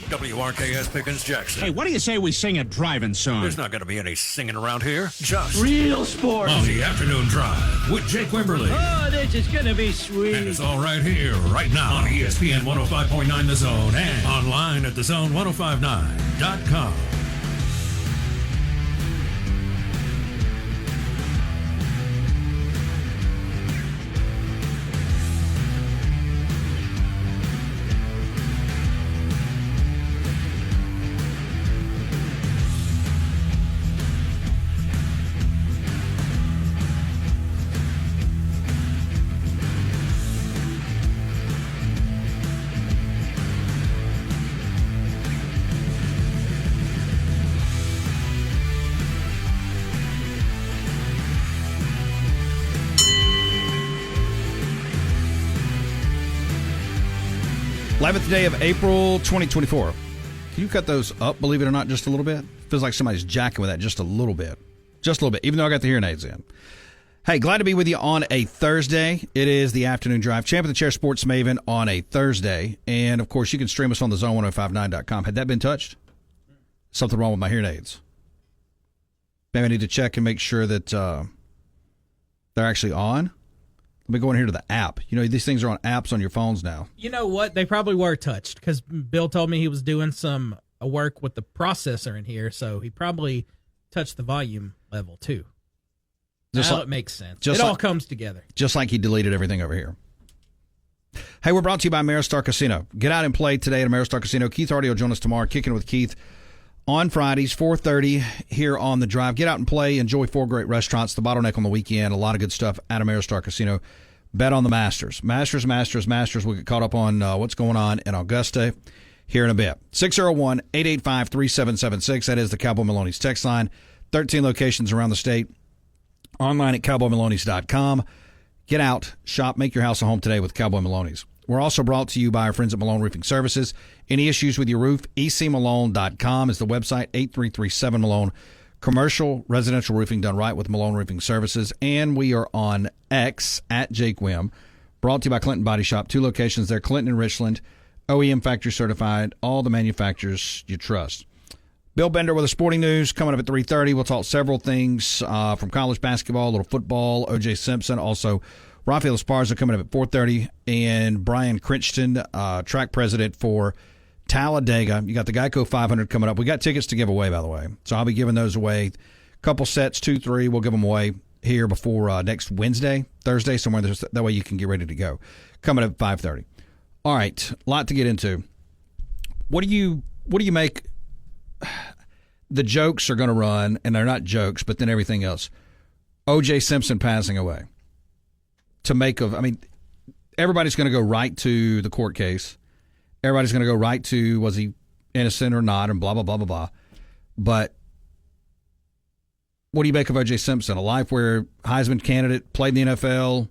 WRKS Pickens Jackson. Hey, what do you say we sing a driving song? There's not going to be any singing around here. Just real sports. On the Afternoon Drive with Jake Wimberly. Oh, this is going to be sweet. And it's all right here, right now on ESPN 105.9 The Zone and online at thezone1059.com. Eleventh day of April 2024. Can you cut those up, believe it or not, just a little bit? Feels like somebody's jacking with that just a little bit. Just a little bit, even though I got the hearing aids in. Hey, glad to be with you on a Thursday. It is the Afternoon Drive. Champ of the Chair Sports Maven on a Thursday. And, of course, you can stream us on the zone1059.com. Had that been touched? Something wrong with my hearing aids. Maybe I need to check and make sure that they're actually on. Let me go in here to the app. You know, these things are on apps on your phones now. You know what? They probably were touched because Bill told me he was doing some work with the processor in here, so he probably touched the volume level too. Now it makes sense. It all comes together. Just like he deleted everything over here. Hey, we're brought to you by Ameristar Casino. Get out and play today at Ameristar Casino. Keith Hardy will join us tomorrow, kicking with Keith on Fridays, 4:30 here on the Drive. Get out and play. Enjoy 4 great restaurants. The Bottleneck on the weekend. A lot of good stuff at Ameristar Casino. Bet on the Masters. Masters. We'll get caught up on what's going on in Augusta here in a bit. 601-885-3776. That is the Cowboy Maloney's text line. 13 locations around the state. Online at cowboymaloney's.com. Get out, shop, make your house a home today with Cowboy Maloney's. We're also brought to you by our friends at Malone Roofing Services. Any issues with your roof, ecmalone.com is the website, 8337-MALONE. Commercial, residential roofing done right with Malone Roofing Services. And we are on X at Jake Wim. Brought to you by Clinton Body Shop. 2 locations there, Clinton and Richland. OEM factory certified. All the manufacturers you trust. Bill Bender with the sporting news coming up at 3:30. We'll talk several things from college basketball, a little football, O.J. Simpson, also Raphael Esparza coming up at 4:30, and Brian Chrichton, track president for Talledega. You got the Geico 500 coming up. We got tickets to give away, by the way, so I'll be giving those away. A couple sets, 2, 3. We'll give them away here before next Thursday, somewhere. That way you can get ready to go. Coming up at 5:30. All right, a lot to get into. What do you make? The jokes are going to run, and they're not jokes, but then everything else. O.J. Simpson passing away. Everybody's going to go right to the court case. Everybody's going to go right to, was he innocent or not, and blah, blah, blah, blah, blah. But what do you make of O.J. Simpson? A life where Heisman candidate, played in the NFL,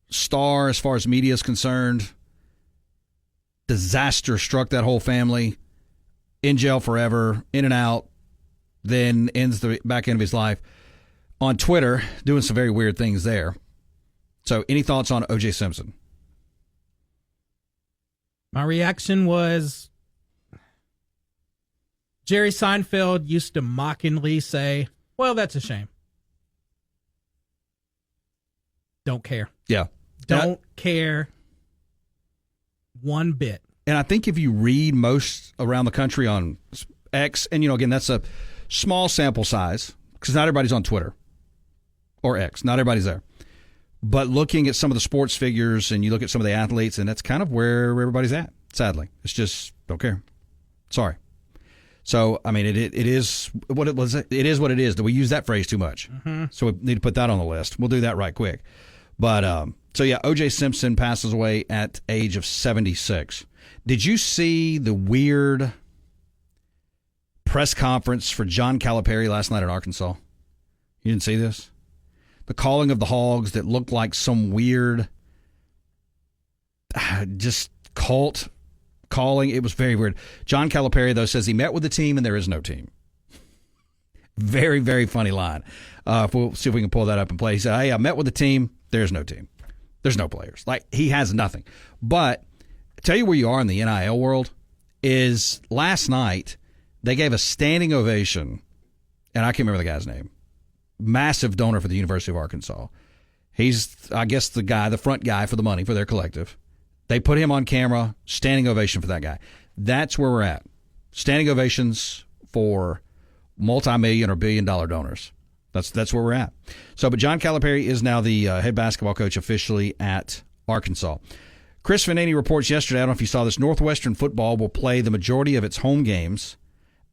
star as far as media is concerned, disaster struck that whole family, in jail forever, in and out, then ends the back end of his life on Twitter, doing some very weird things there. So, any thoughts on O.J. Simpson? My reaction was Jerry Seinfeld used to mockingly say, well, that's a shame. Don't care. Yeah. Don't care one bit. And I think if you read most around the country on X, and, again, that's a small sample size because not everybody's on Twitter or X. Not everybody's there. But looking at some of the sports figures and you look at some of the athletes, and that's kind of where everybody's at, sadly. It's just, don't care. Sorry. So, it is what it was. It is what it is. Do we use that phrase too much? Mm-hmm. So we need to put that on the list. We'll do that right quick. But, O.J. Simpson passes away at age of 76. Did you see the weird press conference for John Calipari last night in Arkansas? You didn't see this? The calling of the Hogs that looked like some weird just cult calling. It was very weird. John Calipari, though, says he met with the team and there is no team. Very, very funny line. We'll see if we can pull that up and play. He said, hey, I met with the team. There's no team. There's no players. Like, he has nothing. But tell you where you are in the NIL world. is last night they gave a standing ovation, and I can't remember the guy's name. Massive donor for the University of Arkansas. He's, I guess, the front guy for the money for their collective. They put him on camera, standing ovation for that guy. That's where we're at. Standing ovations for multi-million or billion-dollar donors. That's where we're at. So, but John Calipari is now the head basketball coach officially at Arkansas. Chris Vanini reports yesterday, I don't know if you saw this, Northwestern football will play the majority of its home games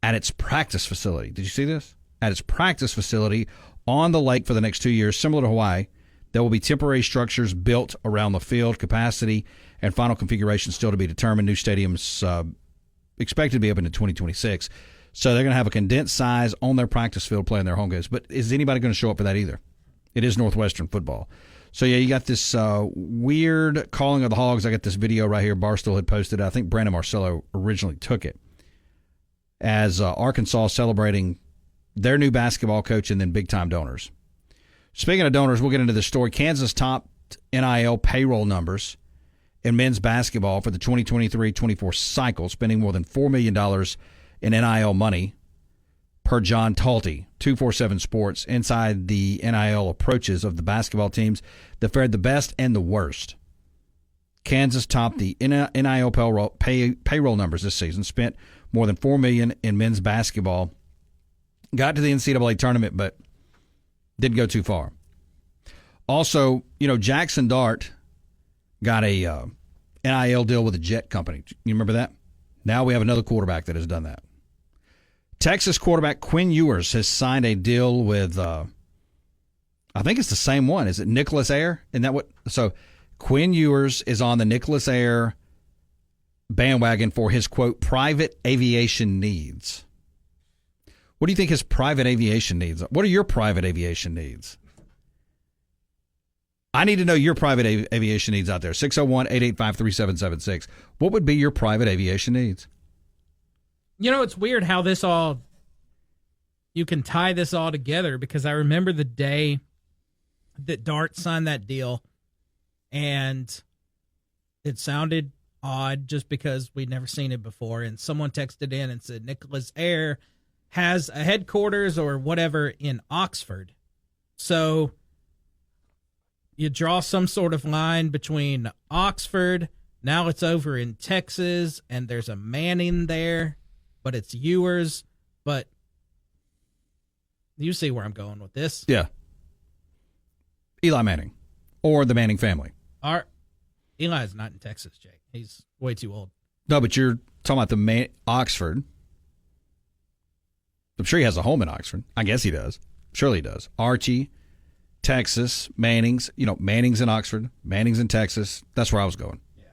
at its practice facility. Did you see this? At its practice facility on the lake for the next 2 years, similar to Hawaii. There will be temporary structures built around the field, capacity, and final configuration still to be determined. New stadiums expected to be open in 2026. So they're going to have a condensed size on their practice field playing their home games. But is anybody going to show up for that either? It is Northwestern football. So, yeah, you got this weird calling of the Hogs. I got this video right here. Barstool had posted it. I think Brandon Marcello originally took it as Arkansas celebrating their new basketball coach and then big-time donors. Speaking of donors, we'll get into this story. Kansas topped NIL payroll numbers in men's basketball for the 2023-24 cycle, spending more than $4 million in NIL money per John Talty, 247 Sports, inside the NIL approaches of the basketball teams that fared the best and the worst. Kansas topped the NIL payroll numbers this season, spent more than $4 million in men's basketball, got to the NCAA tournament, but didn't go too far. Also, Jackson Dart got a NIL deal with a jet company. You remember that? Now we have another quarterback that has done that. Texas quarterback Quinn Ewers has signed a deal with, I think it's the same one. Is it Nicholas Air? Isn't that what? So Quinn Ewers is on the Nicholas Air bandwagon for his, quote, private aviation needs. What do you think his private aviation needs are? What are your private aviation needs? I need to know your private aviation needs out there. 601-885-3776. What would be your private aviation needs? It's weird how you can tie this all together, because I remember the day that Dart signed that deal, and it sounded odd just because we'd never seen it before, and someone texted in and said Nicholas Air has a headquarters or whatever in Oxford. So you draw some sort of line between Oxford, now it's over in Texas, and there's a Manning there, but it's Ewers. But you see where I'm going with this. Yeah. Eli Manning or the Manning family. Eli's not in Texas, Jake. He's way too old. No, but you're talking about Oxford. I'm sure he has a home in Oxford. I guess he does. Surely he does. Archie, Texas, Manning's. Manning's in Oxford. Manning's in Texas. That's where I was going. Yeah.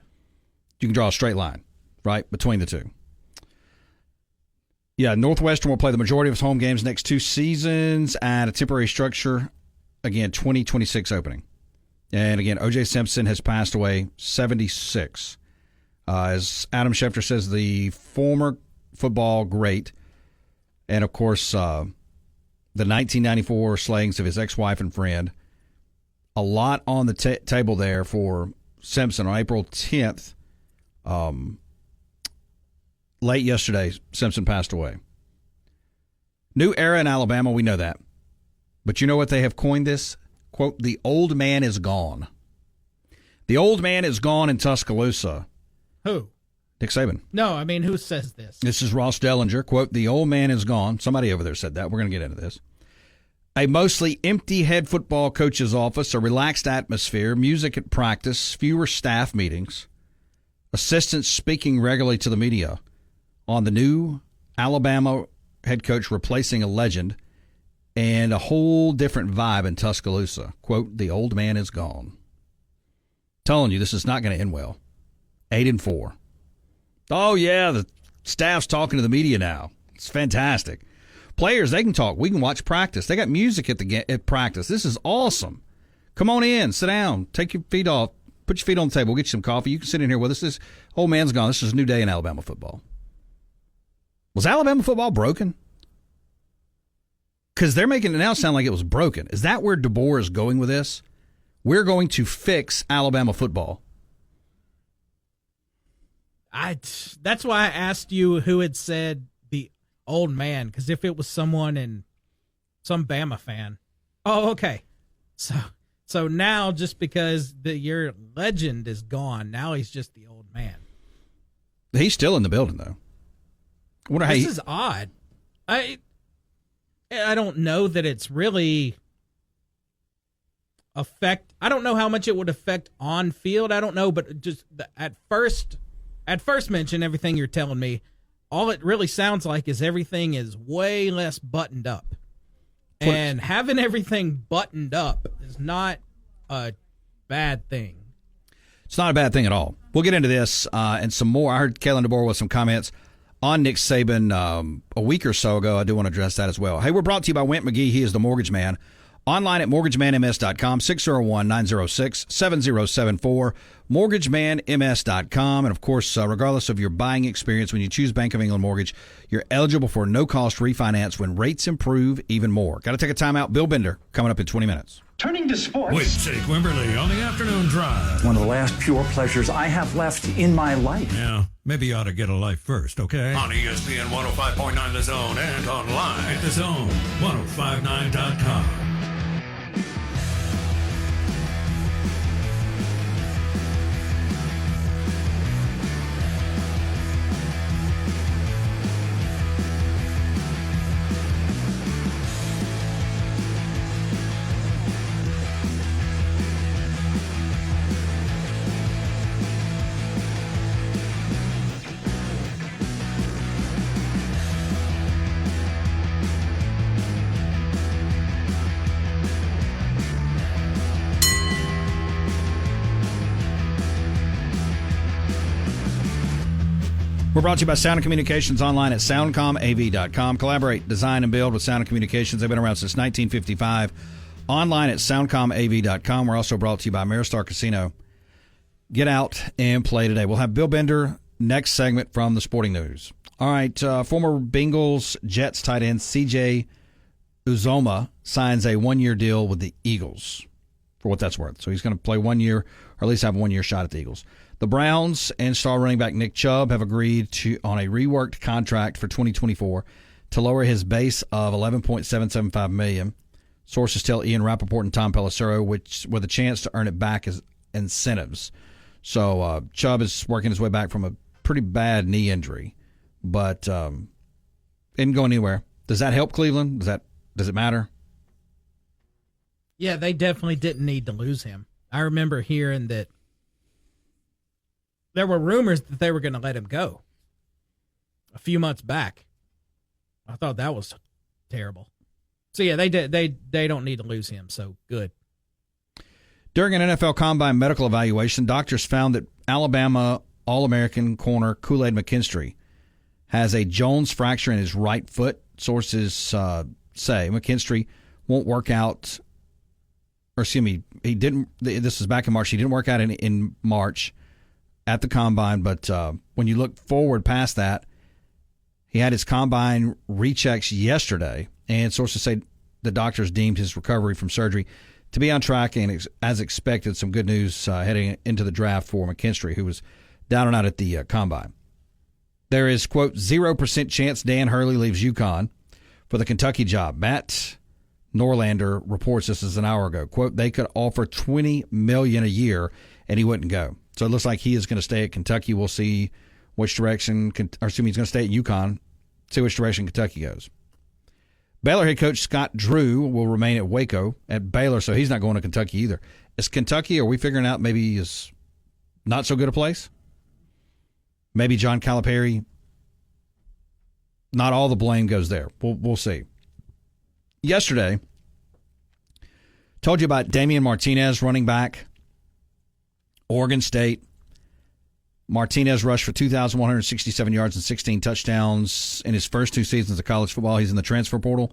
You can draw a straight line, right, between the two. Yeah, Northwestern will play the majority of its home games next 2 seasons at a temporary structure. Again, 2026 opening. And again, O.J. Simpson has passed away, 76. As Adam Schefter says, the former football great. And, of course, the 1994 slayings of his ex-wife and friend. A lot on the table there for Simpson. On April 10th, late yesterday, Simpson passed away. New era in Alabama, we know that. But you know what they have coined this? Quote, the old man is gone. The old man is gone in Tuscaloosa. Who? Nick Saban. No, I mean, who says this? This is Ross Dellinger. Quote, the old man is gone. Somebody over there said that. We're going to get into this. A mostly empty head football coach's office, a relaxed atmosphere, music at practice, fewer staff meetings, assistants speaking regularly to the media on the new Alabama head coach replacing a legend, and a whole different vibe in Tuscaloosa. Quote, the old man is gone. Telling you, this is not going to end well. 8-4. Oh, yeah, the staff's talking to the media now. It's fantastic. Players, they can talk. We can watch practice. They got music at practice. This is awesome. Come on in. Sit down. Take your feet off. Put your feet on the table. We'll get you some coffee. You can sit in here with us. This old man's gone. This is a new day in Alabama football. Was Alabama football broken? Because they're making it now sound like it was broken. Is that where DeBoer is going with this? We're going to fix Alabama football. That's why I asked you who had said the old man, because if it was someone in some Bama fan. Oh, okay. So now just because your legend is gone, now he's just the old man. He's still in the building, though. This is odd. I don't know that it's really I don't know how much it would affect on field. I don't know, but just at first mention, everything you're telling me, all it really sounds like is everything is way less buttoned up. And having everything buttoned up is not a bad thing. It's not a bad thing at all. We'll get into this and some more. I heard Kalen DeBoer with some comments on Nick Saban a week or so ago. I do want to address that as well. Hey, we're brought to you by Went McGee. He is the mortgage man. Online at mortgagemanms.com, 601-906-7074, mortgagemanms.com. And, of course, regardless of your buying experience, when you choose Bank of England Mortgage, you're eligible for no-cost refinance when rates improve even more. Got to take a timeout. Bill Bender coming up in 20 minutes. Turning to sports. With Jake Wimberly on the afternoon drive. One of the last pure pleasures I have left in my life. Yeah, maybe you ought to get a life first, okay? On ESPN 105.9 The Zone and online at thezone1059.com. We're brought to you by Sound and Communications, online at soundcomav.com. Collaborate, design, and build with Sound and Communications. They've been around since 1955. Online at soundcomav.com. We're also brought to you by Ameristar Casino. Get out and play today. We'll have Bill Bender next segment from the Sporting News. All right, former Bengals Jets tight end C.J. Uzomah signs a one-year deal with the Eagles, for what that's worth. So he's going to play 1 year, or at least have a one-year shot at the Eagles. The Browns and star running back Nick Chubb have agreed on a reworked contract for 2024 to lower his base of $11.775 million. Sources tell Ian Rappaport and Tom Pelissero, with a chance to earn it back as incentives. So Chubb is working his way back from a pretty bad knee injury, but isn't going anywhere. Does that help Cleveland? Does it matter? Yeah, they definitely didn't need to lose him. I remember hearing that there were rumors that they were going to let him go a few months back. I thought that was terrible. So yeah, they don't need to lose him. So good. During an NFL Combine medical evaluation, doctors found that Alabama All-American corner Kool-Aid McKinstry has a Jones fracture in his right foot. Sources say McKinstry won't work out. Or excuse me, he didn't. This is back in March. He didn't work out in March at the Combine, but when you look forward past that, he had his Combine rechecks yesterday, and sources say the doctors deemed his recovery from surgery to be on track, and as expected, some good news heading into the draft for McKinstry, who was down and out at the Combine. There is, quote, 0% chance Dan Hurley leaves UConn for the Kentucky job. Matt Norlander reports this as an hour ago. Quote, they could offer $20 million a year, and he wouldn't go. So it looks like he is going to stay at Kentucky. We'll see which direction, he's going to stay at UConn, see which direction Kentucky goes. Baylor head coach Scott Drew will remain at Waco at Baylor, so he's not going to Kentucky either. Is Kentucky, are we figuring out maybe is not so good a place? Maybe John Calipari, not all the blame goes there. We'll see. Yesterday, told you about Damian Martinez, running back, Oregon State. Martinez rushed for 2,167 yards and 16 touchdowns in his first two seasons of college football. He's in the transfer portal.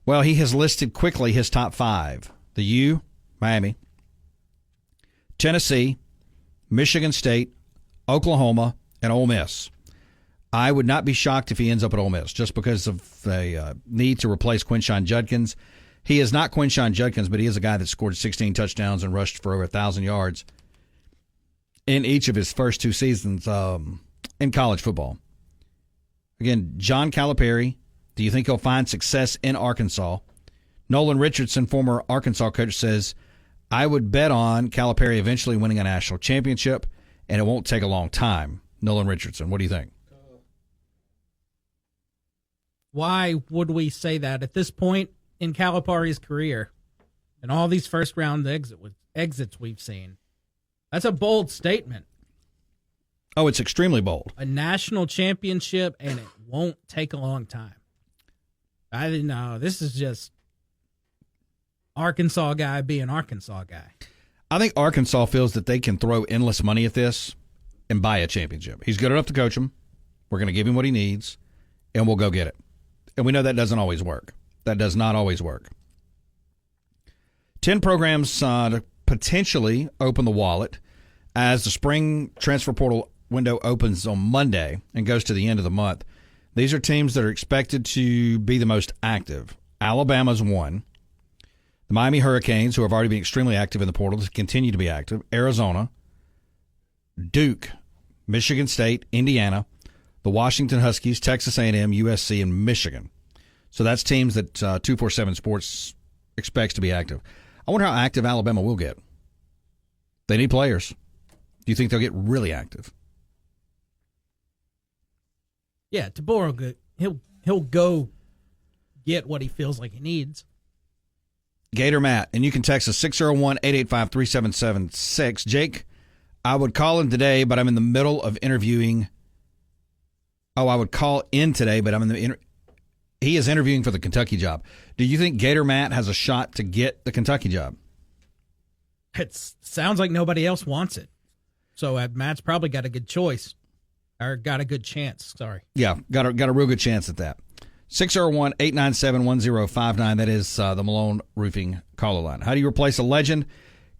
Well, he has listed quickly his top five. The U, Miami, Tennessee, Michigan State, Oklahoma, and Ole Miss. I would not be shocked if he ends up at Ole Miss just because of the need to replace Quinshon Judkins. He is not Quinshon Judkins, but he is a guy that scored 16 touchdowns and rushed for over 1,000 yards in each of his first two seasons. in college football. Again, John Calipari, do you think he'll find success in Arkansas? Nolan Richardson, former Arkansas coach, says, I would bet on Calipari eventually winning a national championship, and it won't take a long time. Nolan Richardson, what do you think? Why would we say that at this point in Calipari's career and all these first-round exits we've seen? That's a bold statement. Oh, it's extremely bold. A national championship, and it won't take a long time. I didn't know. This is just Arkansas guy being Arkansas guy. I think Arkansas feels that they can throw endless money at this and buy a championship. He's good enough to coach him. We're going to give him what he needs, and we'll go get it. And we know that doesn't always work. That does not always work. 10 programs to potentially open the wallet as the spring transfer portal window opens on Monday and goes to the end of the month. These are teams that are expected to be the most active. Alabama's one. The Miami Hurricanes, who have already been extremely active in the portal, continue to be active. Arizona, Duke, Michigan State, Indiana, the Washington Huskies, Texas A&M, USC, and Michigan. So that's teams that 247 Sports expects to be active. I wonder how active Alabama will get. They need players. Do you think they'll get really active? Yeah, Tabor, he'll go get what he feels like he needs. Gator Matt, and you can text us 601-885-3776. Jake, I would call in today, but I'm in the middle of interviewing. Oh, I would call in today, but I'm in the he is interviewing for the Kentucky job. Do you think Gator Matt has a shot to get the Kentucky job? It sounds like nobody else wants it. So Matt's probably got a good choice, or got a good chance. Sorry. Yeah, got a real good chance at that. 601-897-1059. That is the Malone Roofing caller line. How do you replace a legend?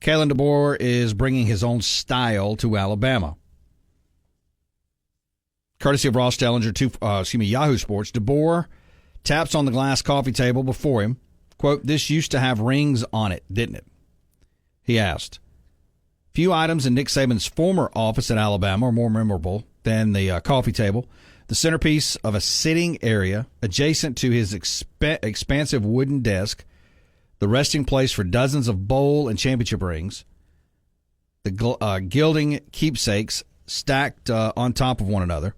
Kalen DeBoer is bringing his own style to Alabama. Courtesy of Ross Dellinger, Yahoo Sports. DeBoer taps on the glass coffee table before him. Quote, "This used to have rings on it, didn't it?" He asked. Few items in Nick Saban's former office at Alabama are more memorable than the coffee table, the centerpiece of a sitting area adjacent to his expansive wooden desk, the resting place for dozens of bowl and championship rings, the gilding keepsakes stacked on top of one another,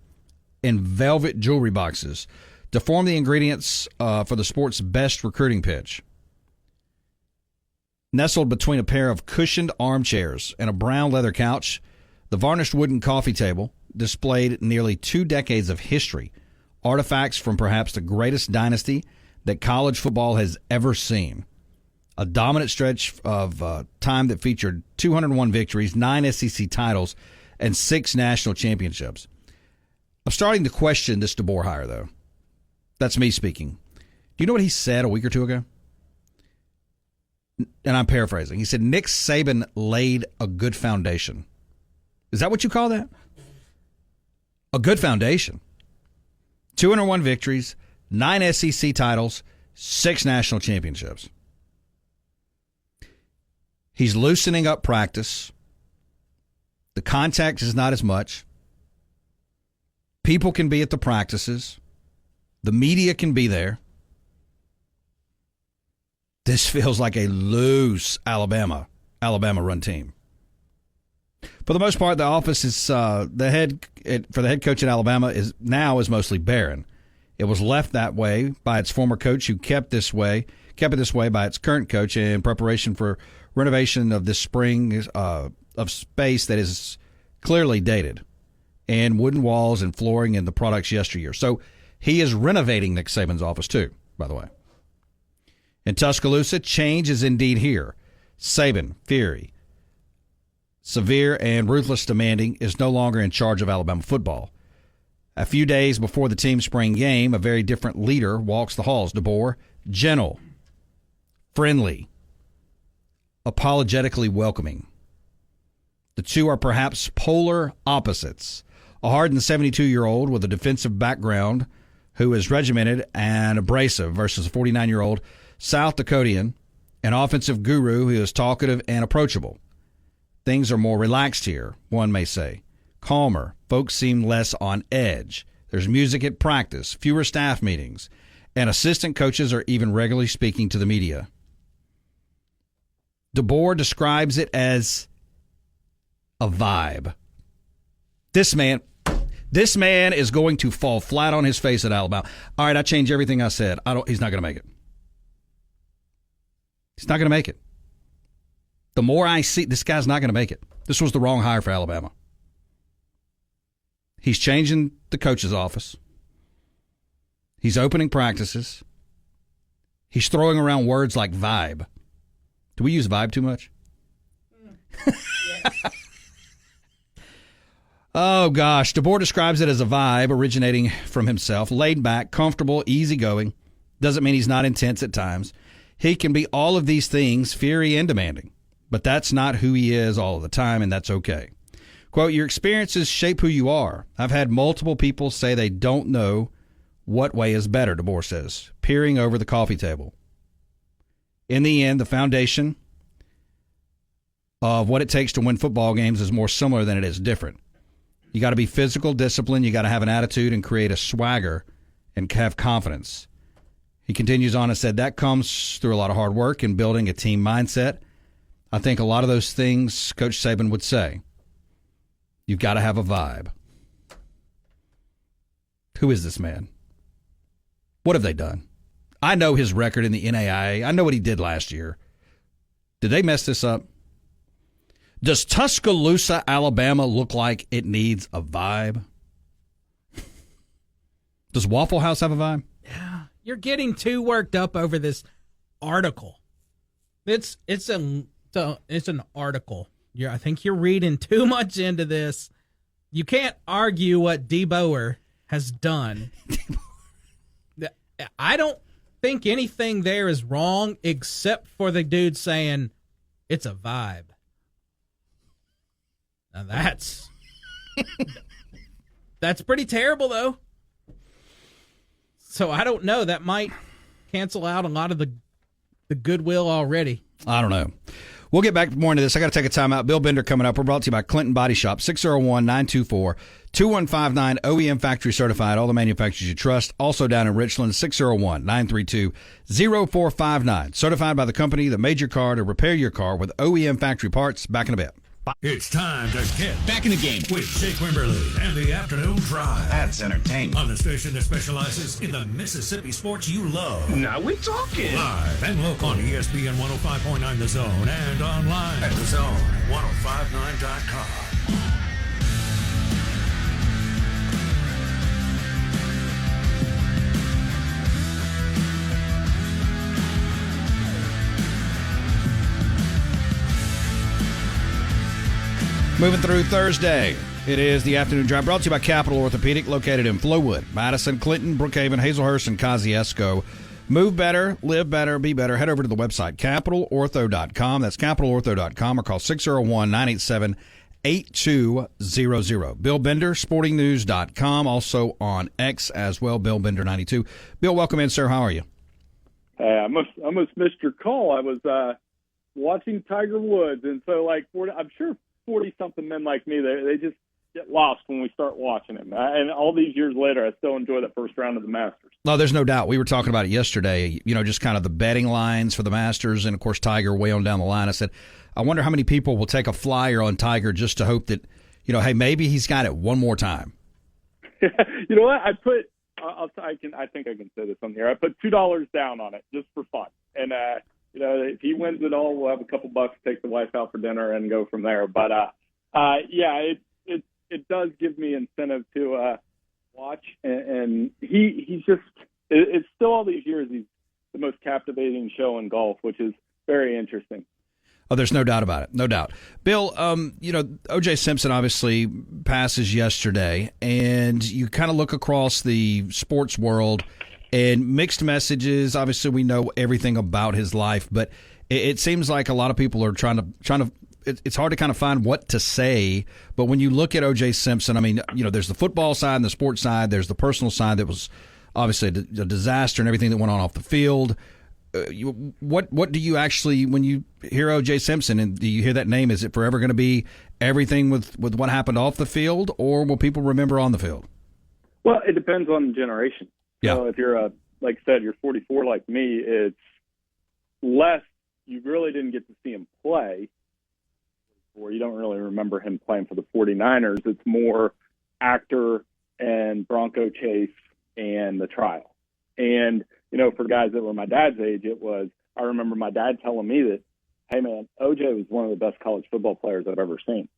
and velvet jewelry boxes to form the ingredients for the sport's best recruiting pitch. Nestled between a pair of cushioned armchairs and a brown leather couch, the varnished wooden coffee table displayed nearly 2 decades of history, artifacts from perhaps the greatest dynasty that college football has ever seen. A dominant stretch of time that featured 201 victories, 9 SEC titles, and 6 national championships. I'm starting to question this DeBoer hire, though. That's me speaking. Do you know what he said a week or two ago? And I'm paraphrasing. He said, Nick Saban laid a good foundation. Is that what you call that? A good foundation. 201 victories, 9 SEC titles, 6 national championships. He's loosening up practice. The contact is not as much. People can be at the practices. The media can be there. This feels like a loose Alabama run team. For the most part, the office is for the head coach at Alabama is mostly barren. It was left that way by its former coach, who kept it this way by its current coach in preparation for renovation of this spring of space that is clearly dated, and wooden walls and flooring and the products yesteryear. So he is renovating Nick Saban's office too, by the way. In Tuscaloosa, change is indeed here. Saban, fiery, severe, and ruthless demanding, is no longer in charge of Alabama football. A few days before the team's spring game, a very different leader walks the halls. DeBoer, gentle, friendly, apologetically welcoming. The two are perhaps polar opposites. A hardened 72-year-old with a defensive background who is regimented and abrasive versus a 49-year-old South Dakotian, an offensive guru who is talkative and approachable. Things are more relaxed here, one may say. calmer. Folks seem less on edge. There's music at practice, fewer staff meetings, and assistant coaches are even regularly speaking to the media. DeBoer describes it as a vibe. This man is going to fall flat on his face at Alabama. All right, I changed everything I said. He's not going to make it. He's not going to make it. The more I see, this guy's not going to make it. This was the wrong hire for Alabama. He's changing the coach's office. He's opening practices. He's throwing around words like vibe. Do we use vibe too much? Yes. Oh, gosh. DeBoer describes it as a vibe originating from himself. Laid back, comfortable, easygoing. Doesn't mean he's not intense at times. He can be all of these things, fiery and demanding. But that's not who he is all of the time, and that's okay. Quote, your experiences shape who you are. I've had multiple people say they don't know what way is better, DeBoer says, peering over the coffee table. In the end, the foundation of what it takes to win football games is more similar than it is different. You got to be physical, disciplined. You got to have an attitude and create a swagger and have confidence. He continues on and said that comes through a lot of hard work and building a team mindset. I think a lot of those things Coach Saban would say. You've got to have a vibe. Who is this man? What have they done? I know his record in the NAIA. I know what he did last year. Did they mess this up? Does Tuscaloosa, Alabama look like it needs a vibe? Does Waffle House have a vibe? Yeah, you're getting too worked up over this article. It's an article. I think you're reading too much into this. You can't argue what DeBoer has done. I don't think anything there is wrong except for the dude saying it's a vibe. Now that's pretty terrible, though. So I don't know. That might cancel out a lot of the goodwill already. I don't know. We'll get back more into this. I got to take a time out. Bill Bender coming up. We're brought to you by Clinton Body Shop, 601-924-2159, OEM factory certified, all the manufacturers you trust. Also down in Richland, 601-932-0459. Certified by the company that made your car to repair your car with OEM factory parts. Back in a bit. It's time to get back in the game with Jake Wimberly and the Afternoon Drive. That's entertainment. On the station that specializes in the Mississippi sports you love. Now we're talking. Live and local on ESPN 105.9 The Zone and online at thezone1059.com. Moving through Thursday, it is the Afternoon Drive, brought to you by Capital Orthopedic, located in Flowood, Madison, Clinton, Brookhaven, Hazelhurst, and Kosciuszko. Move better, live better, be better. Head over to the website, capitalortho.com. That's capitalortho.com, or call 601-987-8200. Bill Bender, sportingnews.com, also on X as well, Bill Bender92. Bill, welcome in, sir. How are you? I almost missed your call. I was watching Tiger Woods, and so I'm sure 40-something men like me, they just get lost when we start watching him. And all these years later, I still enjoy that first round of the Masters. No, there's no doubt. We were talking about it yesterday, just kind of the betting lines for the Masters, and, of course, Tiger way on down the line. I said, I wonder how many people will take a flyer on Tiger just to hope that, hey, maybe he's got it one more time. You know what? I think I can say this on here. I put $2 down on it just for fun. And, if he wins it all, we'll have a couple bucks, take the wife out for dinner, and go from there. But it does give me incentive to watch. And he's just it's still all these years he's the most captivating show in golf, which is very interesting. Oh, there's no doubt about it. No doubt. Bill, O.J. Simpson obviously passes yesterday, and you kind of look across the sports world and mixed messages. Obviously, we know everything about his life, but it seems like a lot of people are trying to. It's hard to kind of find what to say. But when you look at O.J. Simpson, I mean, there's the football side and the sports side. There's the personal side that was obviously a disaster and everything that went on off the field. what do you actually, when you hear O.J. Simpson and do you hear that name, is it forever going to be everything with what happened off the field, or will people remember on the field? Well, it depends on the generation. Yeah. So if you're like I said, you're 44 like me, it's less. You really didn't get to see him play, or you don't really remember him playing for the 49ers. It's more actor and Bronco chase and the trial. And, for guys that were my dad's age, I remember my dad telling me that, hey, man, OJ was one of the best college football players I've ever seen.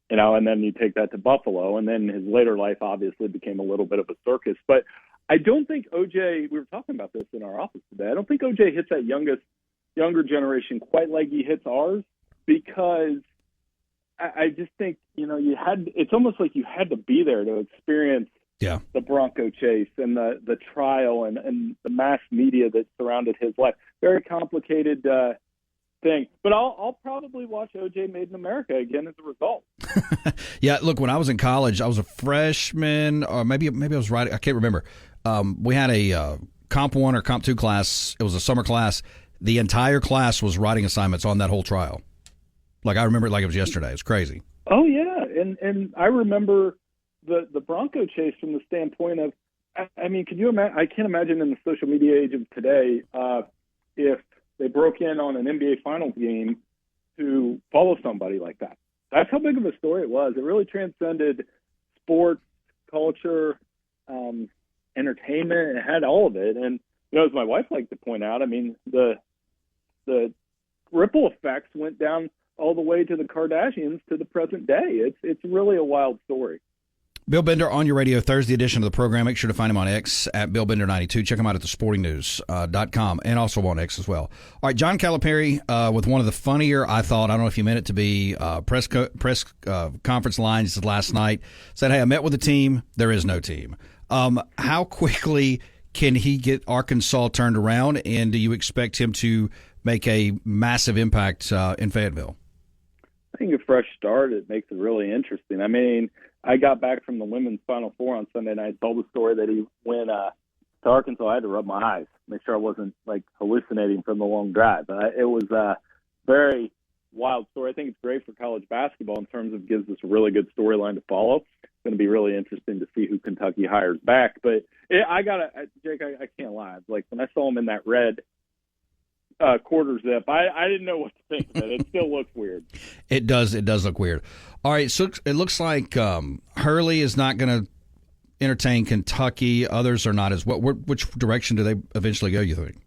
And then you take that to Buffalo, and then his later life obviously became a little bit of a circus. But I don't think OJ, we were talking about this in our office today, I don't think OJ hits that younger generation quite like he hits ours, because I just think, it's almost like you had to be there to experience the Bronco chase and the trial and the mass media that surrounded his life. Very complicated thing. But I'll probably watch OJ Made in America again as a result. Yeah, look, when I was in college, I was a freshman, or maybe I was right. I can't remember. We had a Comp 1 or Comp 2 class. It was a summer class. The entire class was writing assignments on that whole trial. Like, I remember it like it was yesterday. It's crazy. Oh, yeah. And I remember the Bronco chase from the standpoint of, I mean, could you imagine? I can't imagine in the social media age of today if they broke in on an NBA Finals game to follow somebody like that. That's how big of a story it was. It really transcended sports, culture, entertainment. It had all of it. And, as my wife liked to point out, I mean, the ripple effects went down all the way to the Kardashians to the present day. It's really a wild story. Bill Bender on your radio, Thursday edition of the program. Make sure to find him on X at BillBender92. Check him out at thesportingnews.com and also on X as well. All right, John Calipari with one of the funnier, I don't know if you meant it to be, press conference lines last night. Said, hey, I met with the team. There is no team. How quickly can he get Arkansas turned around, and do you expect him to make a massive impact in Fayetteville? I think a fresh start, it makes it really interesting. I mean, I got back from the women's Final Four on Sunday night, told the story that he went to Arkansas. I had to rub my eyes, make sure I wasn't, hallucinating from the long drive. It was a very wild story. I think it's great for college basketball in terms of gives us a really good storyline to follow. It's going to be really interesting to see who Kentucky hires back. But Jake, I can't lie. Like, when I saw him in that red quarter zip, I didn't know what to think of it. It still looks weird. It does look weird. All right, so it looks like Hurley is not going to entertain Kentucky. Others are not as well. Which direction do they eventually go, you think?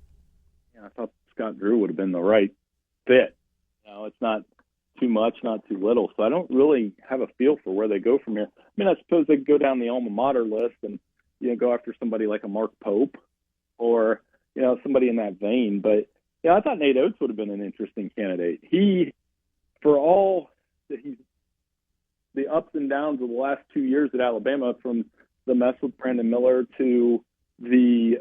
Yeah, I thought Scott Drew would have been the right fit. It's not too much, not too little. So I don't really have a feel for where they go from here. I mean, I suppose they could go down the alma mater list and go after somebody like a Mark Pope or somebody in that vein. But I thought Nate Oates would have been an interesting candidate. For all that the ups and downs of the last 2 years at Alabama, from the mess with Brandon Miller to the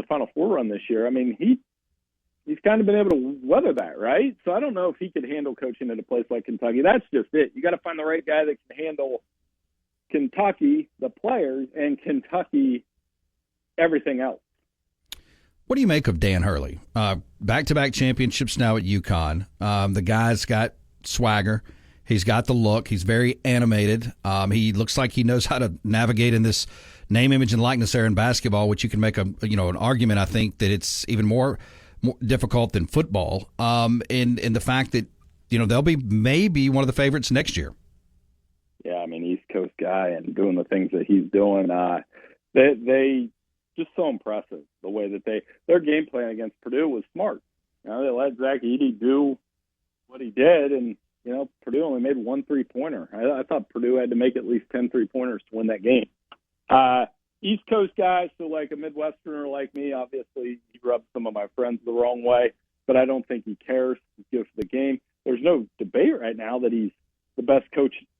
Final Four run this year, I mean, he's kind of been able to weather that, right? So I don't know if he could handle coaching at a place like Kentucky. That's just it. You got to find the right guy that can handle Kentucky, the players, and Kentucky, everything else. What do you make of Dan Hurley? Back-to-back championships now at UConn. The guy's got swagger. He's got the look. He's very animated. He looks like he knows how to navigate in this name, image, and likeness era in basketball, which you can make an argument, I think, that it's even more difficult than football. In the fact that, they'll be maybe one of the favorites next year. Yeah, I mean, East Coast guy and doing the things that he's doing. They just so impressive the way that their game plan against Purdue was smart. They let Zach Edey do what he did, and Purdue only made one 3-pointer. I thought Purdue had to make at least 10 3-pointers to win that game. East Coast guys, so like a Midwesterner like me, obviously he rubs some of my friends the wrong way, but I don't think he cares. He's good for the game. There's no debate right now that he's the best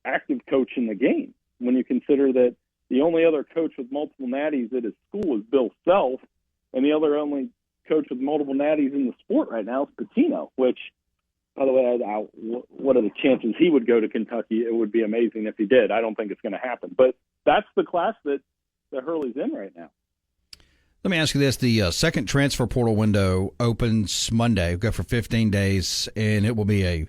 active coach in the game, when you consider that the only other coach with multiple natties at his school is Bill Self, and the only coach with multiple natties in the sport right now is Pitino, which, by the way, what are the chances he would go to Kentucky? It would be amazing if he did. I don't think it's going to happen. But that's the class that Hurley's in right now. Let me ask you this. The second transfer portal window opens Monday. We'll go for 15 days, and it will be a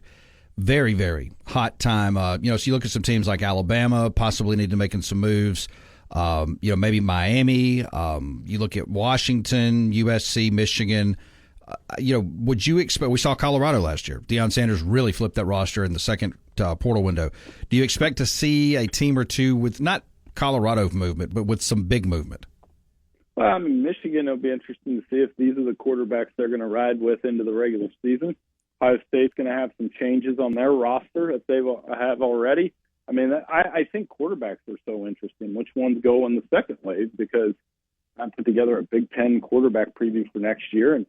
very, very hot time. So you look at some teams like Alabama, possibly need to making some moves. Maybe Miami. You look at Washington, USC, Michigan. Would you expect? We saw Colorado last year. Deion Sanders really flipped that roster in the second portal window. Do you expect to see a team or two with not Colorado movement, but with some big movement? Well, I mean, Michigan, it'll be interesting to see if these are the quarterbacks they're going to ride with into the regular season. Ohio State's going to have some changes on their roster that they have already. I mean, I think quarterbacks are so interesting. Which ones go in the second wave? Because I put together a Big Ten quarterback preview for next year. And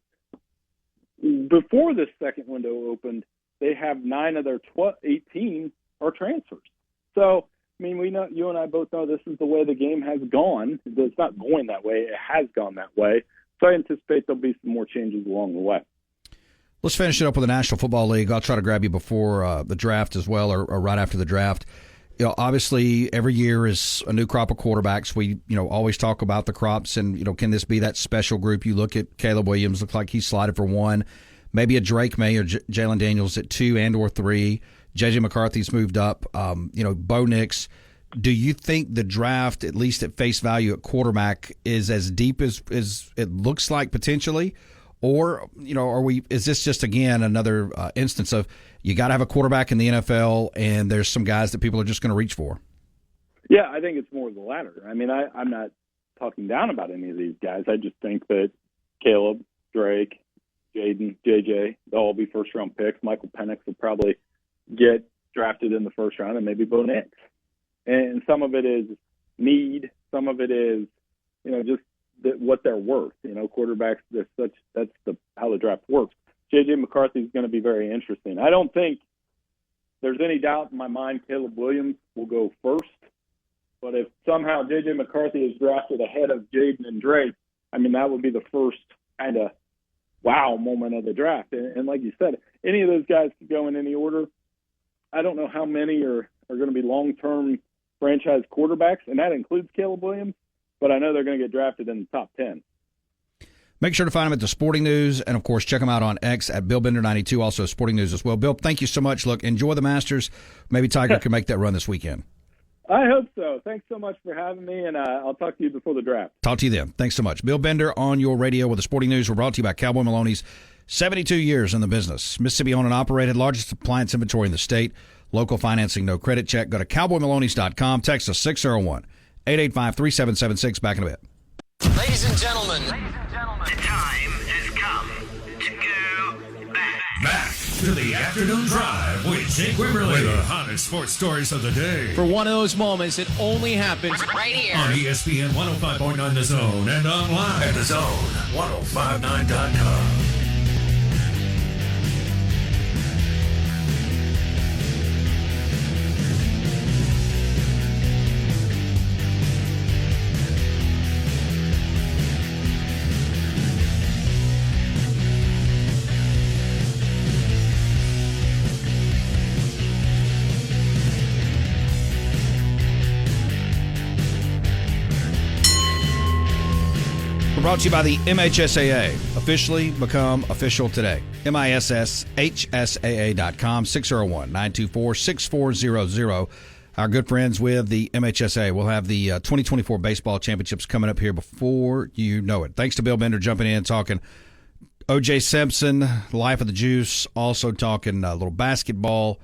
before this second window opened, they have 9 of their 18 are transfers. So, I mean, we know, you and I both know this is the way the game has gone. It's not going that way. It has gone that way. So I anticipate there'll be some more changes along the way. Let's finish it up with the National Football League. I'll try to grab you before the draft as well, or right after the draft. Obviously, every year is a new crop of quarterbacks. We, always talk about the crops, and can this be that special group? You look at Caleb Williams, looks like he's slotted for 1. Maybe a Drake May or Jalen Daniels at 2 and or 3. J.J. McCarthy's moved up. Bo Nix. Do you think the draft, at least at face value at quarterback, is as deep as it looks like potentially? Or, is this just, again, another instance of you got to have a quarterback in the NFL and there's some guys that people are just going to reach for? Yeah, I think it's more of the latter. I mean, I'm not talking down about any of these guys. I just think that Caleb, Drake, Jaden, JJ, they'll all be first-round picks. Michael Penix will probably get drafted in the first round, and maybe Bo Nix. And some of it is need. Some of it is, just what they're worth. Quarterbacks, that's how the draft works. J.J. McCarthy is going to be very interesting. I don't think there's any doubt in my mind Caleb Williams will go first. But if somehow J.J. McCarthy is drafted ahead of Jaden and Drake, I mean, that would be the first kind of wow moment of the draft. And like you said, any of those guys could go in any order. I don't know how many are going to be long-term franchise quarterbacks, and that includes Caleb Williams, but I know they're going to get drafted in the top 10. Make sure to find them at the Sporting News, and, of course, check them out on X at BillBender92, also Sporting News as well. Bill, thank you so much. Look, enjoy the Masters. Maybe Tiger can make that run this weekend. I hope so. Thanks so much for having me, and I'll talk to you before the draft. Talk to you then. Thanks so much. Bill Bender on your radio with the Sporting News. We're brought to you by Cowboy Maloney's 72 years in the business. Mississippi owned and operated, largest appliance inventory in the state. Local financing, no credit check. Go to CowboyMaloney's.com. Text us 601-885-3776. Back in a bit. Ladies and gentlemen, the time has come to go Back to the afternoon drive with Jake Wimberly. With the hottest sports stories of the day. For one of those moments, it only happens right here On ESPN 105.9 The Zone and online at thezone1059.com. Brought to you by the MHSAA. Officially become official today. MISSHSAA.com, 601-924-6400. Our good friends with the MHSAA will have the 2024 baseball championships coming up here before you know it. Thanks to Bill Bender jumping in, talking O.J. Simpson, Life of the Juice, also talking a little basketball,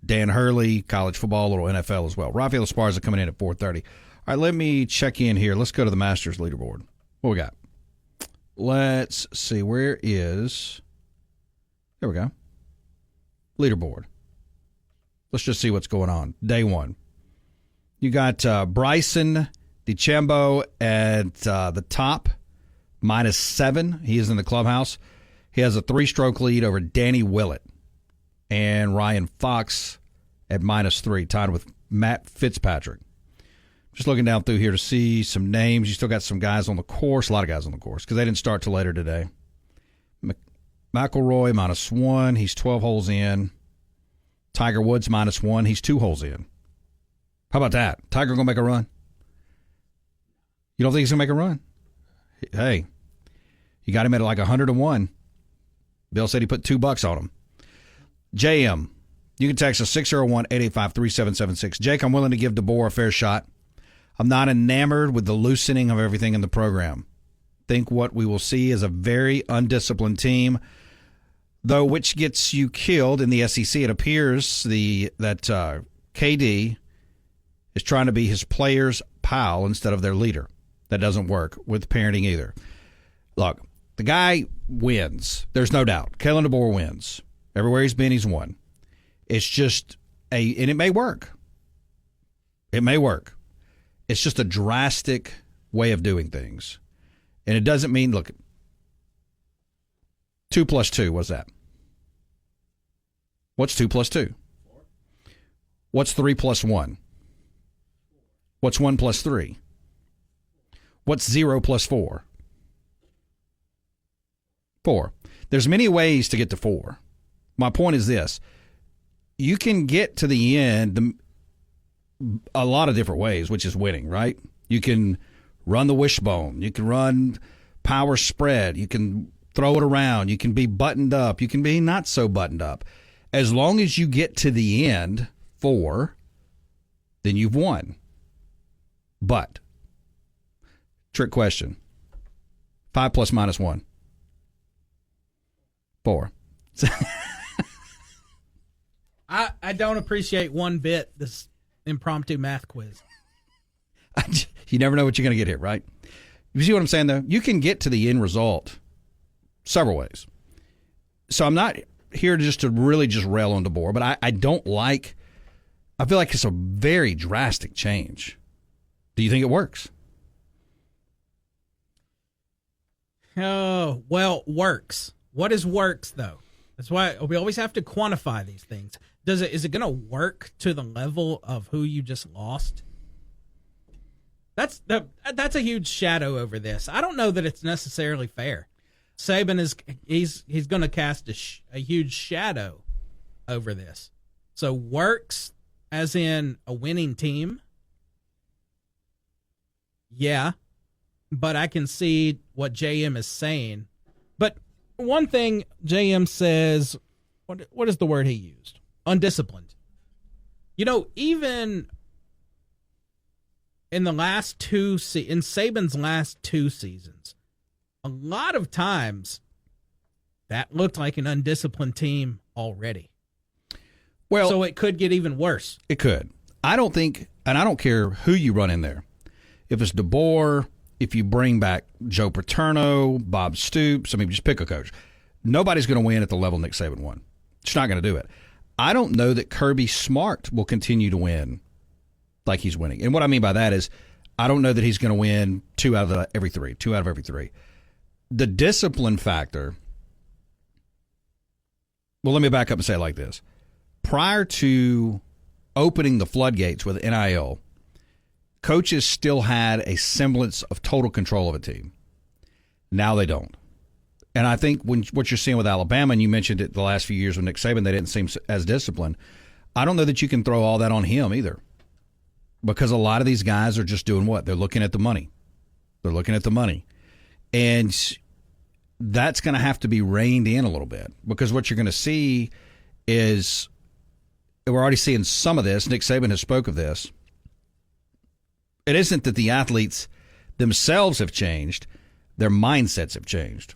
Dan Hurley, college football, a little NFL as well. Raphael Esparza coming in at 4:30. All right, let me check in here. Let's go to the Masters leaderboard. What we got? Let's see. Where is... There we go. Leaderboard. Let's just see what's going on. Day one. You got Bryson DeChambeau at the top, -7. He is in the clubhouse. He has a 3-stroke lead over Danny Willett. And Ryan Fox at -3, tied with Matt Fitzpatrick. Just looking down through here to see some names. You still got some guys on the course, a lot of guys on the course, because they didn't start till later today. McIlroy, -1. He's 12 holes in. Tiger Woods, -1. He's 2 holes in. How about that? Tiger going to make a run? You don't think he's going to make a run? Hey, you got him at like 100-1. Bill said he put $2 on him. JM, you can text us 601-885-3776. Jake, I'm willing to give DeBoer a fair shot. I'm not enamored with the loosening of everything in the program. Think what we will see is a very undisciplined team, though, which gets you killed in the SEC. It appears that KD is trying to be his player's pal instead of their leader. That doesn't work with parenting either. Look, the guy wins. There's no doubt. Kalen DeBoer wins. Everywhere he's been, he's won. It's just and it may work. It may work. It's just a drastic way of doing things. And it doesn't mean, look, 2 plus 2, what's that? What's 2 plus 2? 4. What's 3 plus 1? What's 1 plus 3? What's 0 plus 4? 4. There's many ways to get to 4. My point is this. You can get to the end a lot of different ways, which is winning, right? You can run the wishbone. You can run power spread. You can throw it around. You can be buttoned up. You can be not so buttoned up. As long as you get to the end, 4, then you've won. But, trick question, 5 plus minus 1. 4. I don't appreciate one bit this impromptu math quiz. You never know what you're going to get here, right? You see what I'm saying, though? You can get to the end result several ways. So I'm not here to really just rail on DeBoer, but I don't like – I feel like it's a very drastic change. Do you think it works? Oh, well, works. What is works, though? That's why we always have to quantify these things. Is it going to work to the level of who you just lost? That's a huge shadow over this. I don't know that it's necessarily fair. Saban he's going to cast a huge shadow over this. So works as in a winning team. Yeah, but I can see what JM is saying. But one thing JM says, what is the word he used? Undisciplined. You know, even in the last in Saban's last 2 seasons, a lot of times that looked like an undisciplined team already. Well, so it could get even worse. It could. I don't think, and I don't care who you run in there. If it's DeBoer, if you bring back Joe Paterno, Bob Stoops, I mean, just pick a coach. Nobody's going to win at the level Nick Saban won. It's not going to do it. I don't know that Kirby Smart will continue to win like he's winning. And what I mean by that is I don't know that he's going to win 2 out of every 3. The discipline factor, well, let me back up and say it like this. Prior to opening the floodgates with NIL, coaches still had a semblance of total control of a team. Now they don't. And I think what you're seeing with Alabama, and you mentioned it the last few years with Nick Saban, they didn't seem as disciplined. I don't know that you can throw all that on him either, because a lot of these guys are just doing what? They're looking at the money. And that's going to have to be reined in a little bit, because what you're going to see is we're already seeing some of this. Nick Saban has spoke of this. It isn't that the athletes themselves have changed. Their mindsets have changed.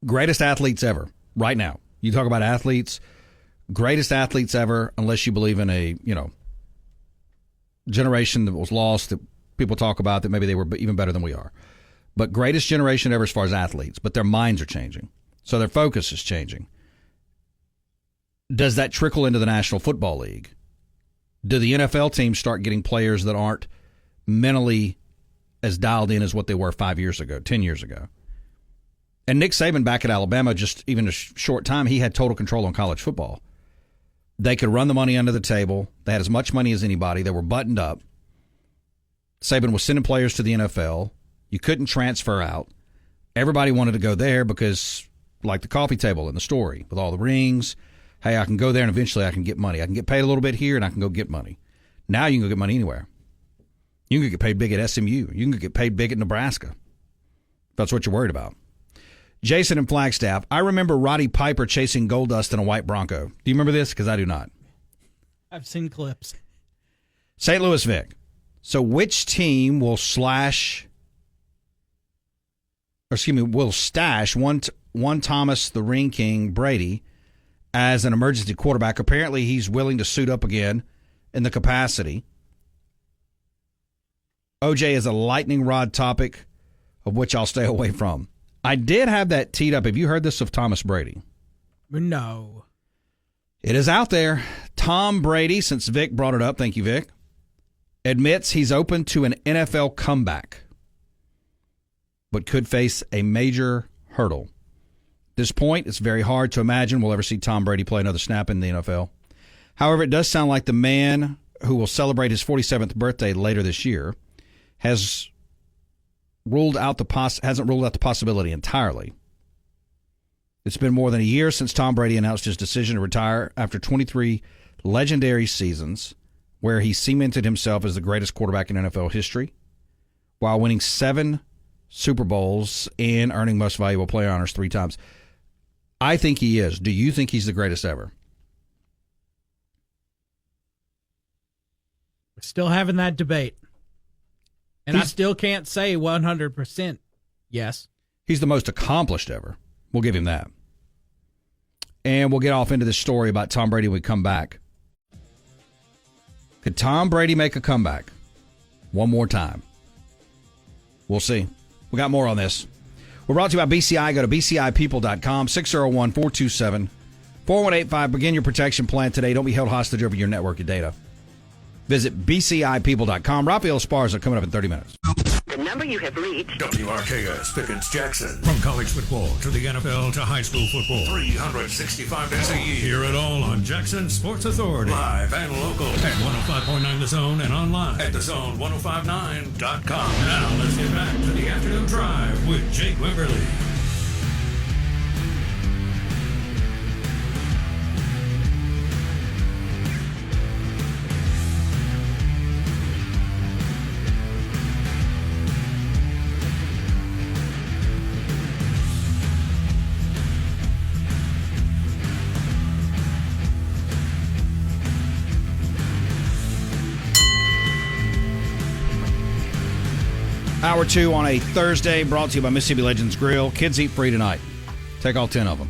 Greatest athletes ever right now. You talk about athletes, greatest athletes ever, unless you believe in a, generation that was lost that people talk about that maybe they were even better than we are. But greatest generation ever as far as athletes, but their minds are changing. So their focus is changing. Does that trickle into the National Football League? Do the NFL teams start getting players that aren't mentally as dialed in as what they were 5 years ago, 10 years ago? And Nick Saban back at Alabama, just even a short time, he had total control on college football. They could run the money under the table. They had as much money as anybody. They were buttoned up. Saban was sending players to the NFL. You couldn't transfer out. Everybody wanted to go there because, like the coffee table in the story, with all the rings, hey, I can go there and eventually I can get money. I can get paid a little bit here and I can go get money. Now you can go get money anywhere. You can get paid big at SMU. You can get paid big at Nebraska. That's what you're worried about. Jason in Flagstaff. I remember Roddy Piper chasing Goldust in a white Bronco. Do you remember this? Because I do not. I've seen clips. St. Louis Vic. So which team will stash one Thomas the Ring King Brady as an emergency quarterback? Apparently he's willing to suit up again in the capacity. OJ is a lightning rod topic of which I'll stay away from. I did have that teed up. Have you heard this of Thomas Brady? No. It is out there. Tom Brady, since Vic brought it up, thank you, Vic, admits he's open to an NFL comeback, but could face a major hurdle. At this point, it's very hard to imagine we'll ever see Tom Brady play another snap in the NFL. However, it does sound like the man who will celebrate his 47th birthday later this year hasn't ruled out the possibility entirely. It's been more than a year since Tom Brady announced his decision to retire after 23 legendary seasons where he cemented himself as the greatest quarterback in NFL history while winning 7 Super Bowls and earning Most Valuable Player honors 3 times. I think he is. Do you think he's the greatest ever? We're still having that debate. And I still can't say 100% yes. He's the most accomplished ever. We'll give him that. And we'll get off into this story about Tom Brady when we come back. Could Tom Brady make a comeback one more time? We'll see. We got more on this. We're brought to you by BCI. Go to bcipeople.com, 601-427-4185. Begin your protection plan today. Don't be held hostage over your network and data. Visit bcipeople.com. Raphael Esparza coming up in 30 minutes. The number you have reached. WRKS Pickens Jackson. From college football to the NFL to high school football. 365 days a year. Hear it all on Jackson Sports Authority. Live and local at 105.9 The Zone and online at thezone1059.com. Now let's get back to the afternoon drive with Jake Wimberly. Hour 2 on a Thursday, brought to you by Mississippi Legends Grill. Kids eat free tonight. Take all 10 of them.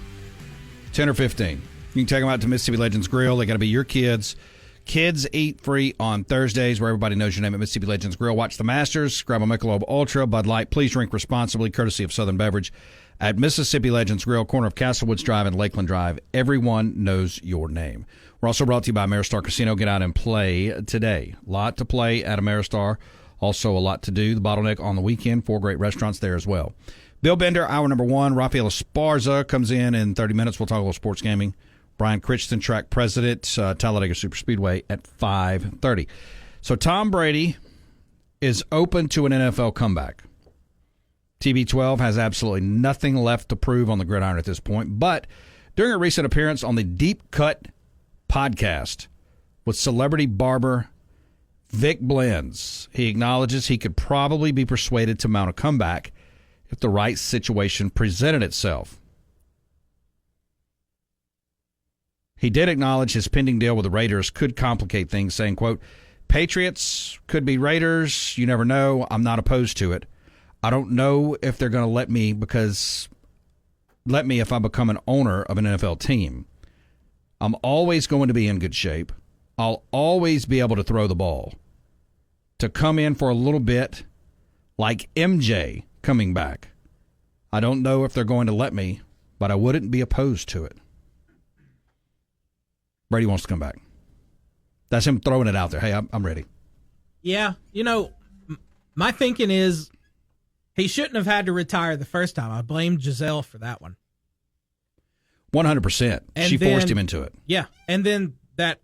10 or 15. You can take them out to Mississippi Legends Grill. They got to be your kids. Kids eat free on Thursdays, where everybody knows your name at Mississippi Legends Grill. Watch the Masters. Grab a Michelob Ultra, Bud Light. Please drink responsibly, courtesy of Southern Beverage. At Mississippi Legends Grill, corner of Castlewoods Drive and Lakeland Drive. Everyone knows your name. We're also brought to you by Ameristar Casino. Get out and play today. A lot to play at Ameristar. Also a lot to do. The Bottleneck on the weekend. 4 great restaurants there as well. Bill Bender, hour number 1. Raphael Esparza comes in 30 minutes. We'll talk a little sports gaming. Brian Chrichton, track president, Talledega Superspeedway at 5:30. So Tom Brady is open to an NFL comeback. TB12 has absolutely nothing left to prove on the gridiron at this point. But during a recent appearance on the Deep Cut podcast with celebrity barber Vic Blends, he acknowledges he could probably be persuaded to mount a comeback if the right situation presented itself. He did acknowledge his pending deal with the Raiders could complicate things, saying, quote, Patriots could be Raiders. You never know. I'm not opposed to it. I don't know if they're going to let me if I become an owner of an NFL team. I'm always going to be in good shape. I'll always be able to throw the ball. To come in for a little bit, like MJ coming back, I don't know if they're going to let me, but I wouldn't be opposed to it. Brady wants to come back. That's him throwing it out there. Hey, I'm ready. Yeah, my thinking is he shouldn't have had to retire the first time. I blame Giselle for that one. 100%. She forced him into it. Yeah, and then that,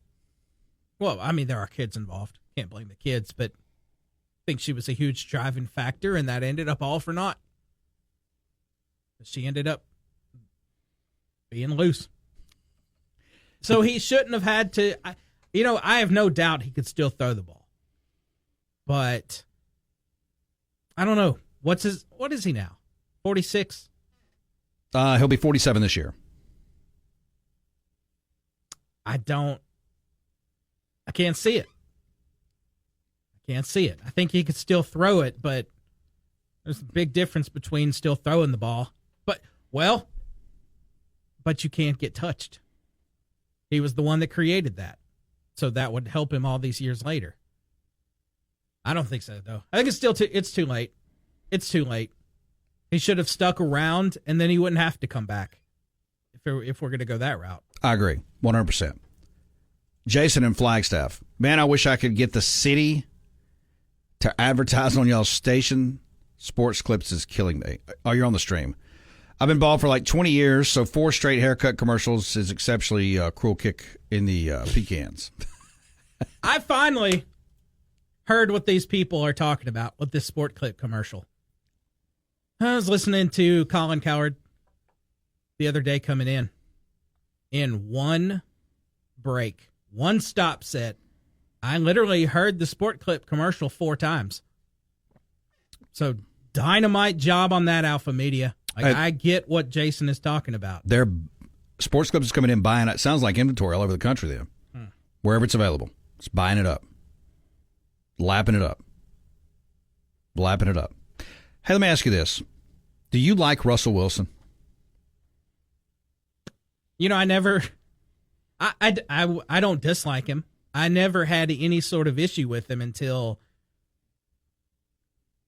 well, I mean, there are kids involved. Can't blame the kids, but I think she was a huge driving factor, and that ended up all for naught. She ended up being loose. So he shouldn't have had to, I have no doubt he could still throw the ball. But I don't know. What is he now? 46. He'll be 47 this year. I can't see it. I think he could still throw it, but there's a big difference between still throwing the ball. But you can't get touched. He was the one that created that. So that would help him all these years later. I don't think so, though. I think it's still it's too late. It's too late. He should have stuck around, and then he wouldn't have to come back if we're going to go that route. I agree, 100%. Jason in Flagstaff. Man, I wish I could get the city to advertise on y'all's station. Sports Clips is killing me. Oh, you're on the stream. I've been bald for like 20 years, so 4 straight haircut commercials is exceptionally cruel kick in the pecans. I finally heard what these people are talking about with this Sport Clip commercial. I was listening to Colin Cowherd the other day coming in one break, one stop set. I literally heard the Sport Clip commercial 4 times. So dynamite job on that, Alpha Media. I get what Jason is talking about. Their Sports Clips is coming in buying it. Sounds like inventory all over the country then. Wherever it's available. It's buying it up. Lapping it up. Hey, let me ask you this. Do you like Russell Wilson? I never I don't dislike him. I never had any sort of issue with him until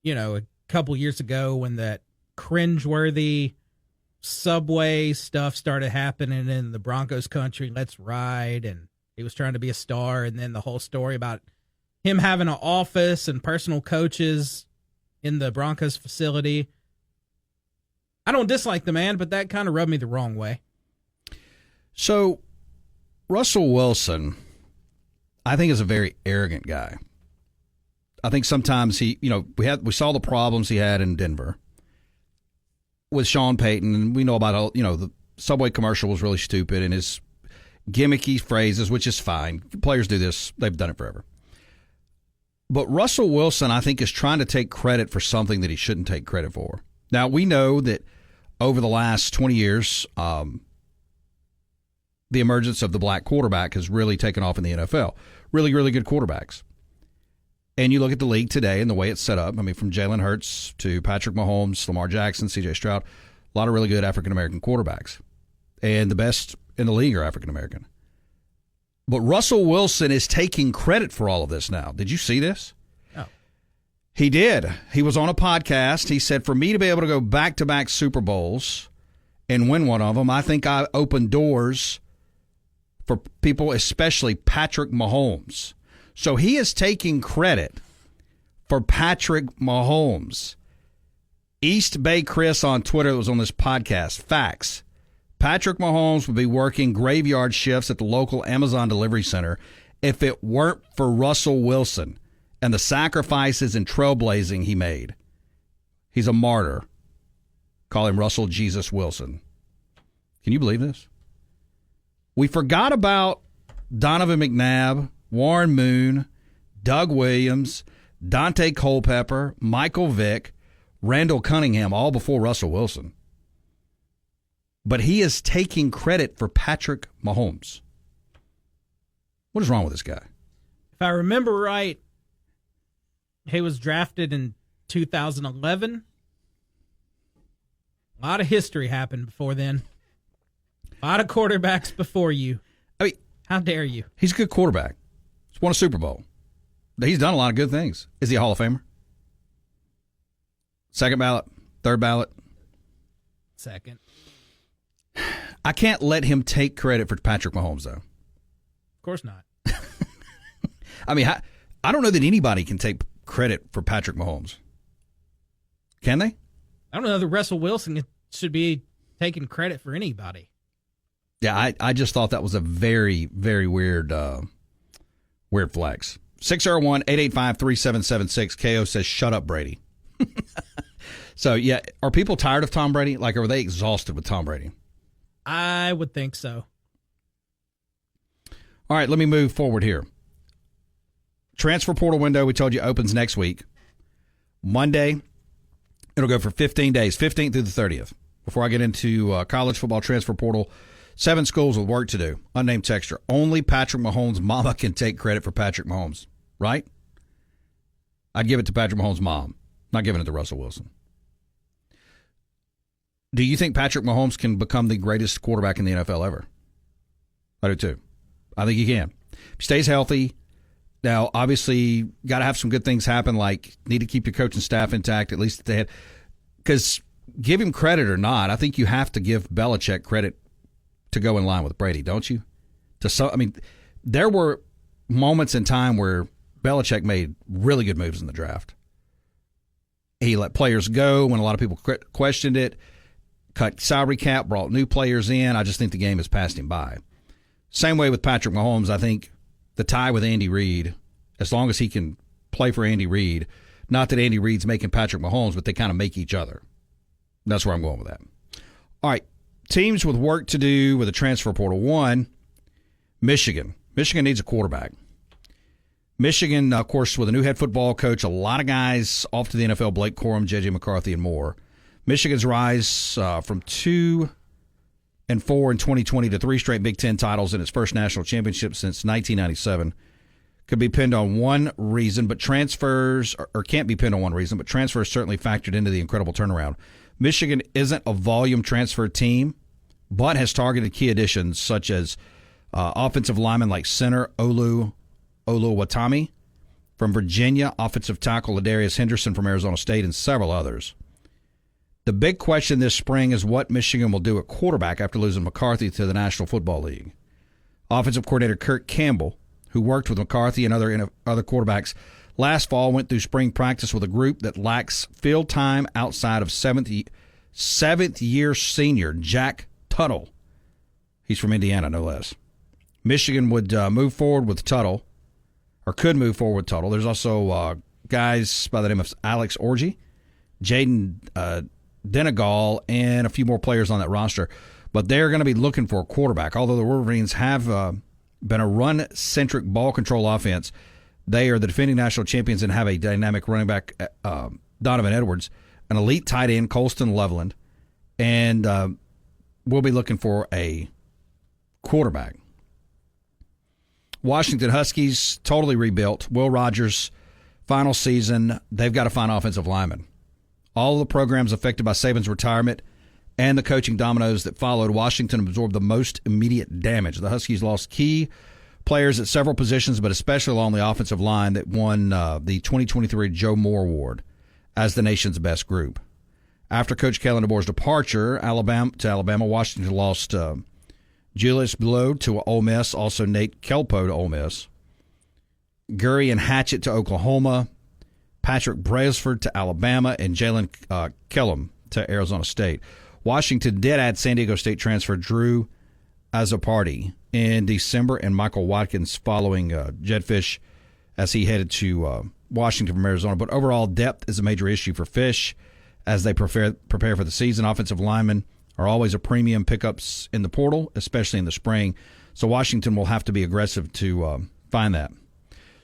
a couple years ago when that cringeworthy Subway stuff started happening in the Broncos country. Let's ride. And he was trying to be a star. And then the whole story about him having an office and personal coaches in the Broncos facility. I don't dislike the man, but that kind of rubbed me the wrong way. So Russell Wilson, I think, is a very arrogant guy. I think sometimes we saw the problems he had in Denver with Sean Payton, and we know about the Subway commercial was really stupid and his gimmicky phrases, which is fine. Players do this; they've done it forever. But Russell Wilson, I think, is trying to take credit for something that he shouldn't take credit for. Now, we know that over the last 20 years, the emergence of the black quarterback has really taken off in the NFL. Really, really good quarterbacks. And you look at the league today and the way it's set up. I mean, from Jalen Hurts to Patrick Mahomes, Lamar Jackson, C.J. Stroud, a lot of really good African-American quarterbacks. And the best in the league are African-American. But Russell Wilson is taking credit for all of this now. Did you see this? No. He did. He was on a podcast. He said, for me to be able to go back-to-back Super Bowls and win one of them, I think I opened doors for people, especially Patrick Mahomes. So he is taking credit for Patrick Mahomes. East Bay Chris on Twitter was on this podcast. Facts. Patrick Mahomes would be working graveyard shifts at the local Amazon delivery center if it weren't for Russell Wilson and the sacrifices and trailblazing he made. He's a martyr. Call him Russell Jesus Wilson. Can you believe this? We forgot about Donovan McNabb, Warren Moon, Doug Williams, Dante Culpepper, Michael Vick, Randall Cunningham, all before Russell Wilson. But he is taking credit for Patrick Mahomes. What is wrong with this guy? If I remember right, he was drafted in 2011. A lot of history happened before then. A lot of quarterbacks before you. I mean, how dare you? He's a good quarterback. He's won a Super Bowl. He's done a lot of good things. Is he a Hall of Famer? Second ballot? Third ballot? Second. I can't let him take credit for Patrick Mahomes, though. Of course not. I mean, I don't know that anybody can take credit for Patrick Mahomes. Can they? I don't know that Russell Wilson should be taking credit for anybody. Yeah, I just thought that was a very, very weird flex. 601-885-3776. KO says, shut up, Brady. So, yeah, are people tired of Tom Brady? Like, are they exhausted with Tom Brady? I would think so. All right, let me move forward here. Transfer portal window, we told you, opens next week. Monday, It'll go for 15 days, 15th through the 30th. Before I get into college football transfer portal, 7 schools with work to do. Unnamed texter. Only Patrick Mahomes' mama can take credit for Patrick Mahomes, right? I'd give it to Patrick Mahomes' mom, not giving it to Russell Wilson. Do you think Patrick Mahomes can become the greatest quarterback in the NFL ever? I do too. I think he can. If he stays healthy. Now, obviously, got to have some good things happen, like need to keep your coaching staff intact, at least at the head. Because give him credit or not, I think you have to give Belichick credit to go in line with Brady, don't you? There were moments in time where Belichick made really good moves in the draft. He let players go when a lot of people questioned it, cut salary cap, brought new players in. I just think the game has passed him by. Same way with Patrick Mahomes. I think the tie with Andy Reid, as long as he can play for Andy Reid, not that Andy Reid's making Patrick Mahomes, but they kind of make each other. That's where I'm going with that. All right, teams with work to do with the transfer portal. 1, Michigan. Michigan needs a quarterback. Michigan, of course, with a new head football coach, a lot of guys off to the NFL, Blake Corum, J.J. McCarthy, and more. Michigan's rise from 2-4 in 2020 to 3 straight Big Ten titles in its first national championship since 1997 could be pinned on one reason, but transfers, or can't be pinned on one reason, but transfers certainly factored into the incredible turnaround. Michigan isn't a volume transfer team, but has targeted key additions such as offensive linemen like center Olu Watami from Virginia, offensive tackle Ladarius Henderson from Arizona State, and several others. The big question this spring is what Michigan will do at quarterback after losing McCarthy to the National Football League. Offensive coordinator Kirk Campbell, who worked with McCarthy and other quarterbacks last fall, went through spring practice with a group that lacks field time outside of seventh-year senior Jack Tuttle. He's from Indiana, no less. Michigan would move forward with Tuttle, or could move forward with Tuttle. There's also guys by the name of Alex Orji, Jaden Denegal, and a few more players on that roster. But they're going to be looking for a quarterback. Although the Wolverines have been a run-centric ball control offense, they are the defending national champions and have a dynamic running back, Donovan Edwards, an elite tight end, Colston Loveland, and we'll be looking for a quarterback. Washington Huskies, totally rebuilt. Will Rogers, final season, they've got to find offensive linemen. All of the programs affected by Saban's retirement and the coaching dominoes that followed, Washington absorbed the most immediate damage. The Huskies lost key players at several positions, but especially along the offensive line that won the 2023 Joe Moore Award as the nation's best group. After Coach Kellen DeBoer's departure Alabama, Washington lost Julius Blow to Ole Miss, also Nate Kelpo to Ole Miss, Gurry and Hatchett to Oklahoma, Patrick Brailsford to Alabama, and Jalen Kellum to Arizona State. Washington did add San Diego State transfer Drew Azzopardi in December, and Michael Watkins following Jed Fish as he headed to Washington from Arizona. But overall, depth is a major issue for Fish as they prepare for the season. Offensive linemen are always a premium pickups in the portal, especially in the spring. So Washington will have to be aggressive to find that.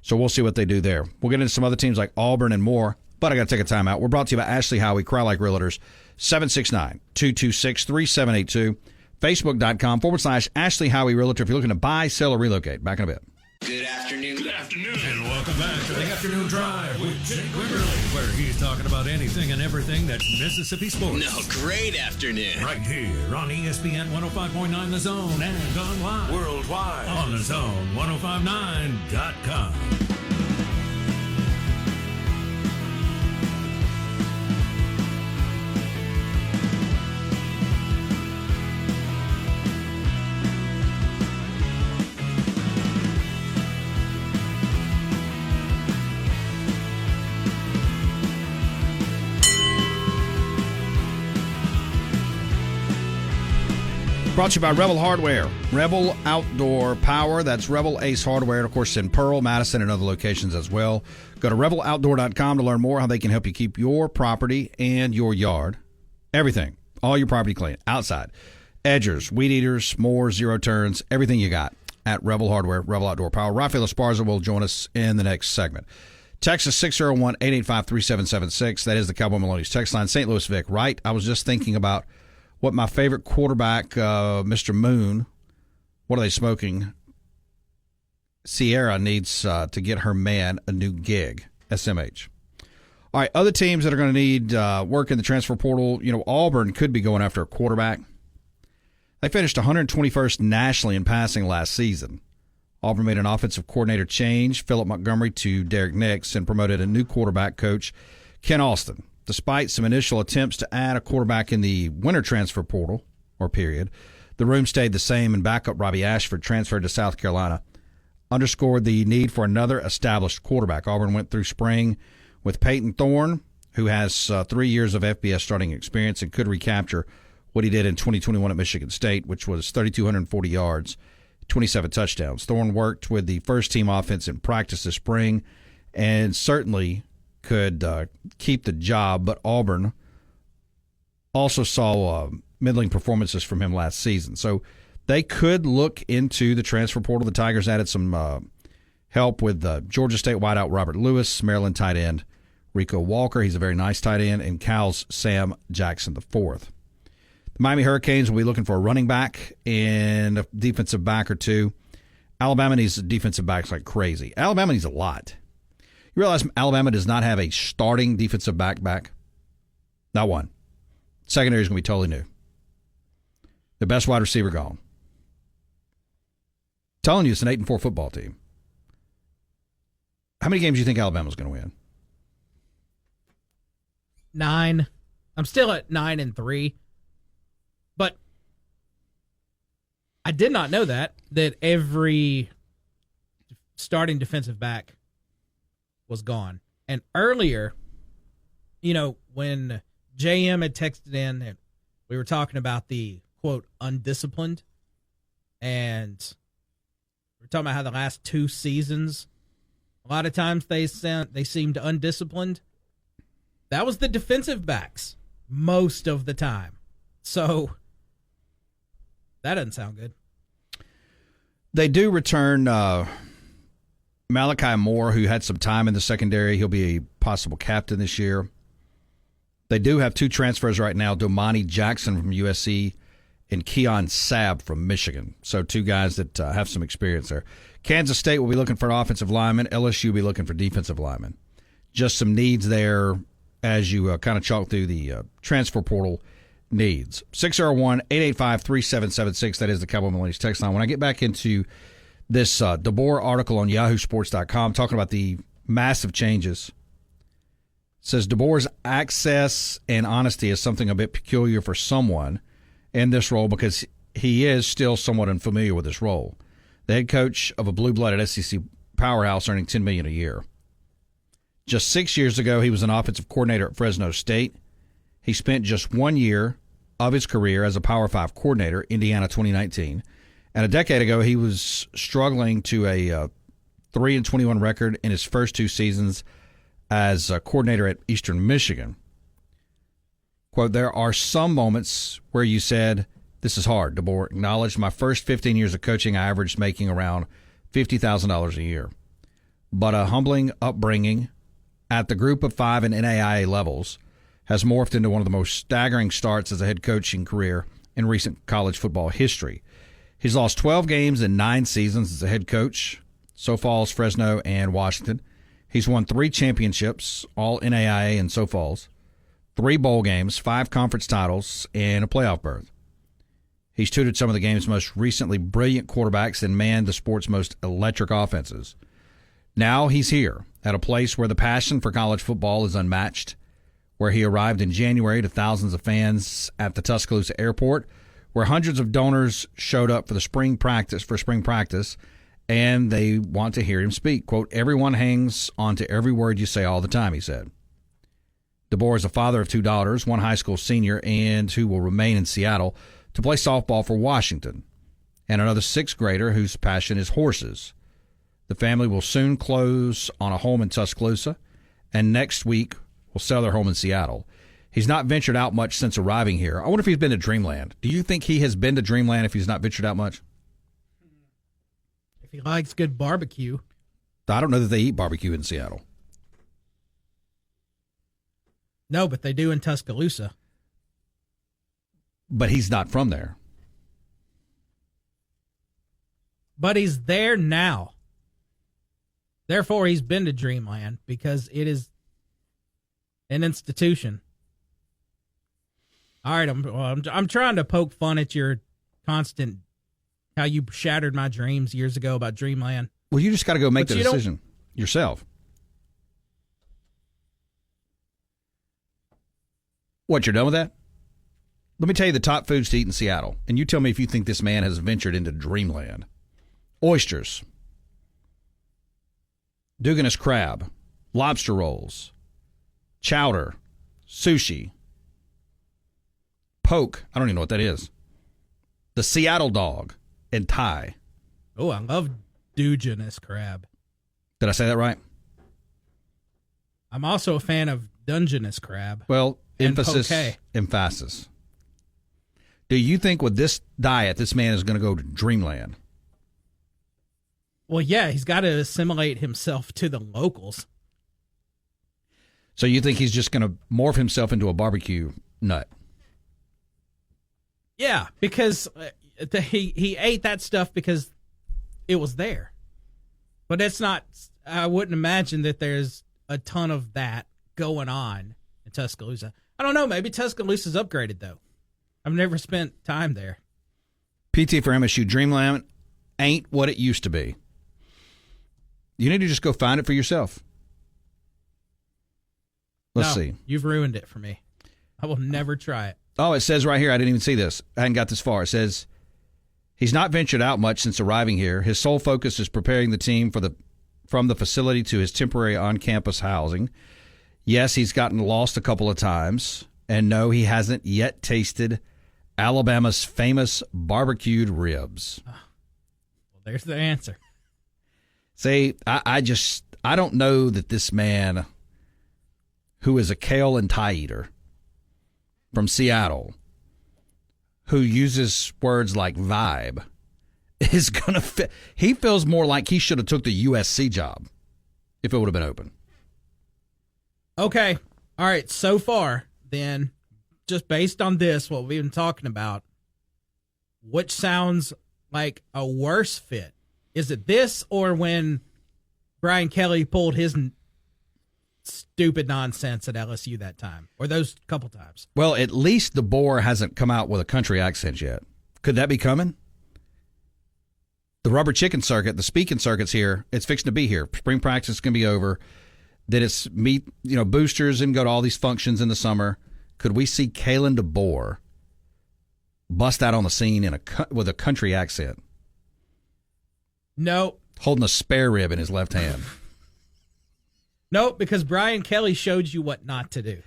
So we'll see what they do there. We'll get into some other teams like Auburn and more, but I got to take a timeout. We're brought to you by Ashley Howie, Cry Like Realtors, 769-226-3782, Facebook.com/Ashley Howie Realtor if you're looking to buy, sell, or relocate. Back in a bit. Good afternoon. Good afternoon. And welcome back to the Afternoon Drive with Jake Wimberly, where he's talking about anything and everything that's Mississippi sports. No, great afternoon. Right here on ESPN 105.9 The Zone and online worldwide on the Zone 1059.com. Brought to you by Rebel Hardware, Rebel Outdoor Power. That's Rebel Ace Hardware, and of course in Pearl, Madison, and other locations as well. Go to rebeloutdoor.com to learn more how they can help you keep your property and your yard, everything, all your property clean, outside, edgers, weed eaters, mowers, zero turns, everything you got at Rebel Hardware, Rebel Outdoor Power. Raphael Esparza will join us in the next segment. Texas 601-885-3776. That is the Cowboy Maloney's text line. St. Louis Vic, right? I was just thinking about what my favorite quarterback, Mr. Moon, what are they smoking? Sierra needs to get her man a new gig. SMH. All right, other teams that are going to need work in the transfer portal, Auburn could be going after a quarterback. They finished 121st nationally in passing last season. Auburn made an offensive coordinator change, Philip Montgomery to Derek Nix, and promoted a new quarterback coach, Ken Austin. Despite some initial attempts to add a quarterback in the winter transfer portal, or period, the room stayed the same, and backup Robbie Ashford transferred to South Carolina, underscored the need for another established quarterback. Auburn went through spring with Peyton Thorne, who has 3 years of FBS starting experience and could recapture what he did in 2021 at Michigan State, which was 3,240 yards, 27 touchdowns. Thorne worked with the first-team offense in practice this spring and certainly could keep the job, but Auburn also saw middling performances from him last season. So they could look into the transfer portal. The Tigers added some help with Georgia State wideout Robert Lewis, Maryland tight end Rico Walker. He's a very nice tight end, and Cal's Sam Jackson IV. The Miami Hurricanes will be looking for a running back and a defensive back or two. Alabama needs defensive backs like crazy. Alabama needs a lot. You realize Alabama does not have a starting defensive back? Not one. Secondary is going to be totally new. The best wide receiver gone. Telling you, it's an 8-4 football team. How many games do you think Alabama's going to win? 9. I'm still at 9-3. But I did not know that every starting defensive back was gone. And earlier, when JM had texted in and we were talking about the, quote, undisciplined, and we were talking about how the last 2 seasons, a lot of times they seemed undisciplined. That was the defensive backs most of the time. So that doesn't sound good. They do return Malachi Moore, who had some time in the secondary. He'll be a possible captain this year. They do have 2 transfers right now, Domani Jackson from USC and Keon Sabb from Michigan. So 2 guys that have some experience there. Kansas State will be looking for an offensive lineman. LSU will be looking for defensive linemen. Just some needs there as you kind of chalk through the transfer portal needs. 601-885-3776. That is the Cowboy Maloney's text line. When I get back into this DeBoer article on yahoosports.com talking about the massive changes, it says DeBoer's access and honesty is something a bit peculiar for someone in this role because he is still somewhat unfamiliar with this role. The head coach of a blue-blooded SEC powerhouse earning $10 million a year. Just 6 years ago, he was an offensive coordinator at Fresno State. He spent just 1 year of his career as a Power 5 coordinator, Indiana 2019. And a decade ago, he was struggling to a 3-21 record in his first 2 seasons as a coordinator at Eastern Michigan. Quote, there are some moments where you said, this is hard. DeBoer acknowledged, my first 15 years of coaching, I averaged making around $50,000 a year. But a humbling upbringing at the group of 5 and NAIA levels has morphed into one of the most staggering starts as a head coaching career in recent college football history. He's lost 12 games in 9 seasons as a head coach, Sioux Falls, Fresno, and Washington. He's won 3 championships, all NAIA and Sioux Falls, 3 bowl games, 5 conference titles, and a playoff berth. He's tutored some of the game's most recently brilliant quarterbacks and manned the sport's most electric offenses. Now he's here at a place where the passion for college football is unmatched, where he arrived in January to thousands of fans at the Tuscaloosa airport, where hundreds of donors showed up for spring practice, and they want to hear him speak. Quote, everyone hangs on to every word you say all the time, he said. DeBoer is a father of 2 daughters, 1 high school senior, and who will remain in Seattle to play softball for Washington, and another 6th grader whose passion is horses. The family will soon close on a home in Tuscaloosa, and next week will sell their home in Seattle. He's not ventured out much since arriving here. I wonder if he's been to Dreamland. Do you think he has been to Dreamland if he's not ventured out much? If he likes good barbecue. I don't know that they eat barbecue in Seattle. No, but they do in Tuscaloosa. But he's not from there. But he's there now. Therefore, he's been to Dreamland because it is an institution. All right, I'm trying to poke fun at your constant, how you shattered my dreams years ago about Dreamland. Well, you just got to go make the decision yourself. What, you're done with that? Let me tell you the top foods to eat in Seattle, and you tell me if you think this man has ventured into Dreamland. Oysters, Dugan's crab, lobster rolls, chowder, sushi, poke, I don't even know what that is, the Seattle dog, and Thai. Oh, I love Dugan's crab. Did I say that right? I'm also a fan of Dungeness crab. Well, emphasis. Do you think with this diet, this man is going to go to Dreamland? Well, yeah, he's got to assimilate himself to the locals. So you think he's just going to morph himself into a barbecue nut? Yeah, because he ate that stuff because it was there. But it's not, I wouldn't imagine that there's a ton of that going on in Tuscaloosa. I don't know, maybe Tuscaloosa's upgraded, though. I've never spent time there. PT for MSU, Dreamland ain't what it used to be. You need to just go find it for yourself. Let's see. You've ruined it for me. I will never try it. Oh, it says right here, I didn't even see this. I hadn't got this far. It says he's not ventured out much since arriving here. His sole focus is preparing the team from the facility to his temporary on-campus housing. Yes, he's gotten lost a couple of times. And no, he hasn't yet tasted Alabama's famous barbecued ribs. Well, there's the answer. See, I don't know that this man, who is a kale and Thai eater from Seattle, who uses words like vibe, is going to fit. He feels more like he should have took the USC job if it would have been open. Okay. All right. So far, then, just based on this, what we've been talking about, which sounds like a worse fit? Is it this or when Brian Kelly pulled his stupid nonsense at LSU that time, or those couple times? Well, at least the boar hasn't come out with a country accent yet. Could that be coming? The rubber chicken circuit, the speaking circuit's here. It's fixing to be here. Spring practice is going to be over. That it's meet, boosters and go to all these functions in the summer. Could we see Kalen DeBoer bust out on the scene with a country accent? No. Holding a spare rib in his left hand. No, because Brian Kelly showed you what not to do.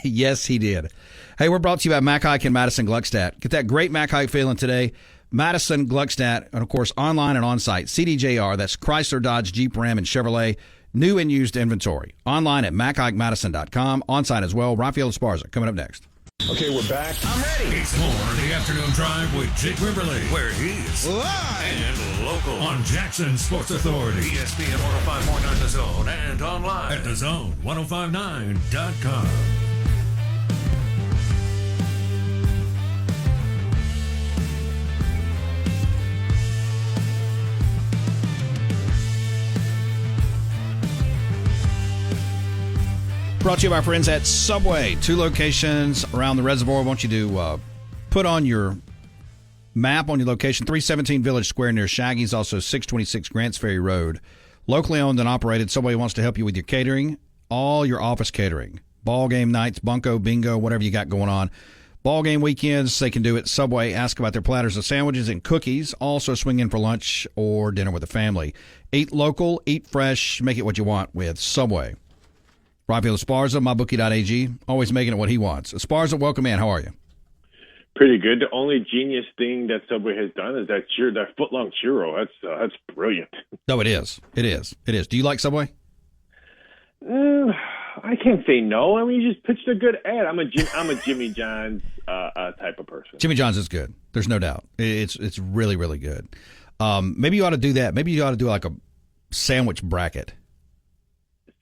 Yes, he did. Hey, we're brought to you by Mac Haik and Madison Gluckstadt. Get that great Mac Haik feeling today. Madison Gluckstadt, and of course, online and on site. CDJR, that's Chrysler, Dodge, Jeep, Ram, and Chevrolet. New and used inventory. Online at MacHikeMadison.com. On site as well. Raphael Esparza coming up next. Okay, we're back. I'm ready. It's more of the afternoon drive with Jake Wimberly, where he's live and local on Jackson Sports Authority, ESPN 105.9 The Zone, and online at thezone1059.com. Brought to you by our friends at Subway. 2 locations around the reservoir. I want you to put on your map on your location. 317 Village Square near Shaggy's. Also 626 Grants Ferry Road. Locally owned and operated. Subway wants to help you with your catering. All your office catering. Ball game nights, bunko, bingo, whatever you got going on. Ball game weekends, they can do it. Subway, ask about their platters of sandwiches and cookies. Also swing in for lunch or dinner with the family. Eat local, eat fresh, make it what you want with Subway. Raphael Esparza, mybookie.ag, always making it what he wants. Esparza, welcome in. How are you? Pretty good. The only genius thing that Subway has done is that foot-long churro. That's brilliant. No, it is. It is. It is. Do you like Subway? I can't say no. I mean, you just pitched a good ad. I'm a Jimmy John's type of person. Jimmy John's is good. There's no doubt. It's really, really good. Maybe you ought to do that. Maybe you ought to do like a sandwich bracket.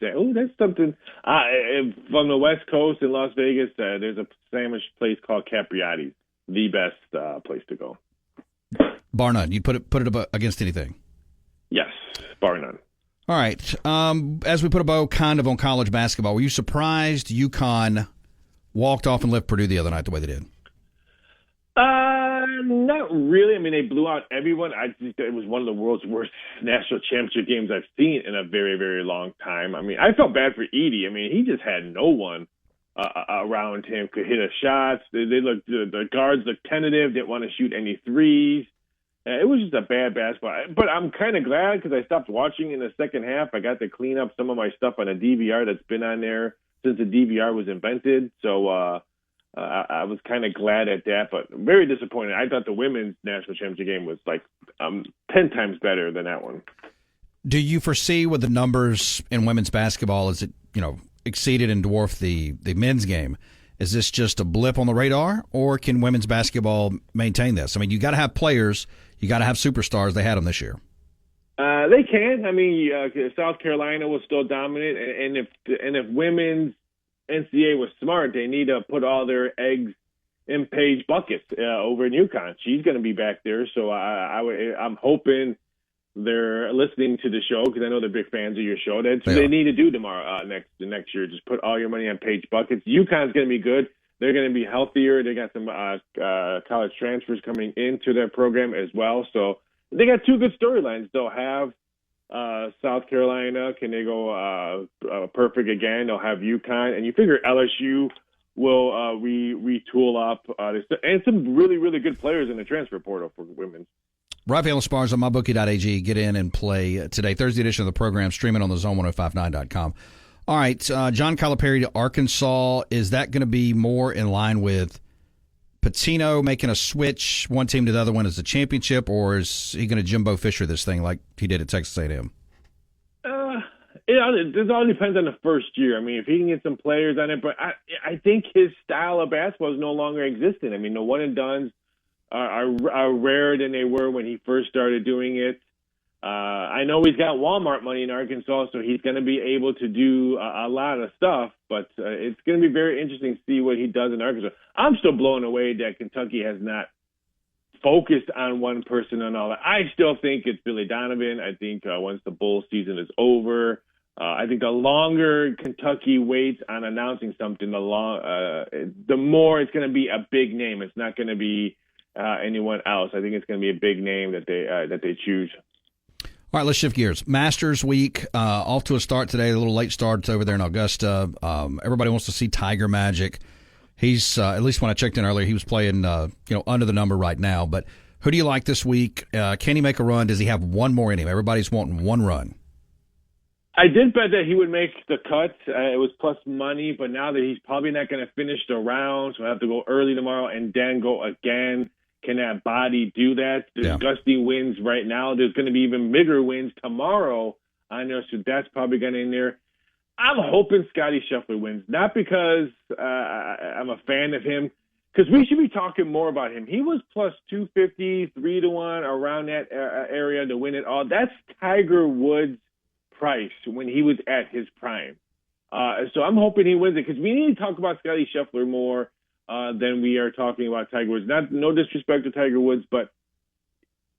say, oh, that's something. From the West Coast in Las Vegas, there's a sandwich place called Capriati's, the best place to go. Bar none. You'd put it up against anything? Yes, bar none. All right. As we put a bow kind of on college basketball, were you surprised UConn walked off and left Purdue the other night the way they did? Not really. I mean, they blew out everyone. I think it was one of the world's worst national championship games I've seen in a very, very long time. I mean, I felt bad for Edey. I mean, he just had no one around him could hit a shot. The guards looked tentative, didn't want to shoot any threes. It was just a bad basketball. But I'm kind of glad because I stopped watching in the second half. I got to clean up some of my stuff on a DVR that's been on there since the DVR was invented. So I was kind of glad at that, but very disappointed. I thought the women's national championship game was like 10 times better than that one. Do you foresee with the numbers in women's basketball, is it, exceeded and dwarfed the men's game? Is this just a blip on the radar, or can women's basketball maintain this? I mean, you got to have players, you got to have superstars. They had them this year. They can. I mean, South Carolina was still dominant, and if women's NCAA was smart, they need to put all their eggs in Paige buckets over in UConn. She's going to be back there, so I'm hoping they're listening to the show because I know they're big fans of your show. That's what they need to do tomorrow, next year. Just put all your money on Paige buckets. UConn's going to be good. They're going to be healthier. They got some college transfers coming into their program as well. So they got two good storylines. They'll have South Carolina. Can they go perfect again? They'll have UConn. And you figure LSU will retool up. And some really, really good players in the transfer portal for women. Raphael Esparza, mybookie.ag. Get in and play today. Thursday edition of the program, streaming on the zone1059.com. All right, John Calipari to Arkansas. Is that going to be more in line with Pitino making a switch one team to the other one as a championship, or is he going to Jimbo Fisher this thing like he did at Texas A&M? This all depends on the first year. I mean, if he can get some players on it, but I think his style of basketball is no longer existent. I mean, the one and dones are rarer than they were when he first started doing it. I know he's got Walmart money in Arkansas, so he's going to be able to do a lot of stuff, but it's going to be very interesting to see what he does in Arkansas. I'm still blown away that Kentucky has not focused on one person and all that. I still think it's Billy Donovan. I think once the bowl season is over, I think the longer Kentucky waits on announcing something, the more it's going to be a big name. It's not going to be anyone else. I think it's going to be a big name that they choose. All right, let's shift gears. Masters Week, off to a start today, a little late start over there in Augusta. Everybody wants to see Tiger Magic. He's, at least when I checked in earlier, he was playing under the number right now. But who do you like this week? Can he make a run? Does he have one more in him? Everybody's wanting one run. I did bet that he would make the cut. It was plus money, but now that he's probably not going to finish the round, so I have to go early tomorrow and then go again. Can that body do that? There's gusty winds right now. There's going to be even bigger winds tomorrow on there, so that's probably going in there. I'm hoping Scottie Scheffler wins, not because I'm a fan of him, because we should be talking more about him. He was plus 250, 3-1, around that area to win it all. That's Tiger Woods' price when he was at his prime. So I'm hoping he wins it, because we need to talk about Scottie Scheffler more than we are talking about Tiger Woods. No disrespect to Tiger Woods, but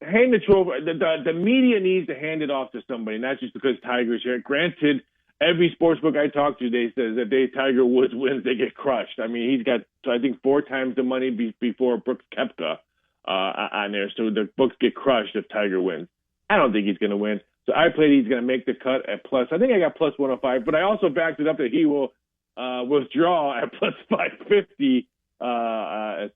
hand the trophy. The media needs to hand it off to somebody, not just because Tiger's here. Granted, every sports book I talk to, they says that Tiger Woods wins, they get crushed. I mean, he's got, I think, 4 times the money before Brooks Koepka on there. So the books get crushed if Tiger wins. I don't think he's going to win. So I played he's going to make the cut at plus. I think I got plus 105, but I also backed it up that he will withdraw at plus 550.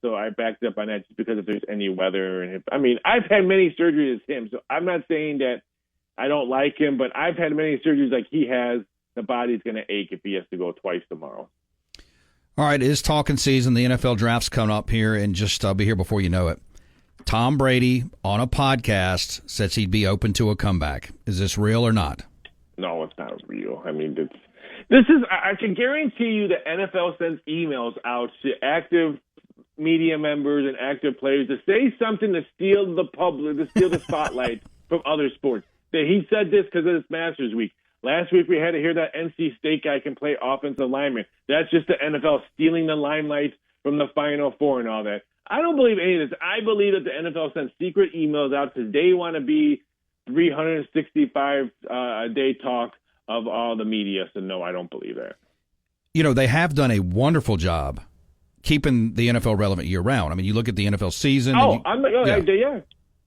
So I backed up on that just because if there's any weather. I mean, I've had many surgeries as him, so I'm not saying that I don't like him, but I've had many surgeries like he has. The body's going to ache if he has to go twice tomorrow. All right, it is talking season. The NFL draft's coming up here, and just be here before you know it. Tom Brady on a podcast says he'd be open to a comeback. Is this real or not? No, it's not real. I mean, this is. I can guarantee you the NFL sends emails out to active media members and active players to say something to steal the public, to steal the spotlight from other sports. That he said this because of this Masters Week. Last week we had to hear that NC State guy can play offensive lineman. That's just the NFL stealing the limelight from the Final Four and all that. I don't believe any of this. I believe that the NFL sends secret emails out because they want to be 365-day talk of all the media. So, no, I don't believe that. You know, they have done a wonderful job keeping the NFL relevant year-round. I mean, you look at the NFL season.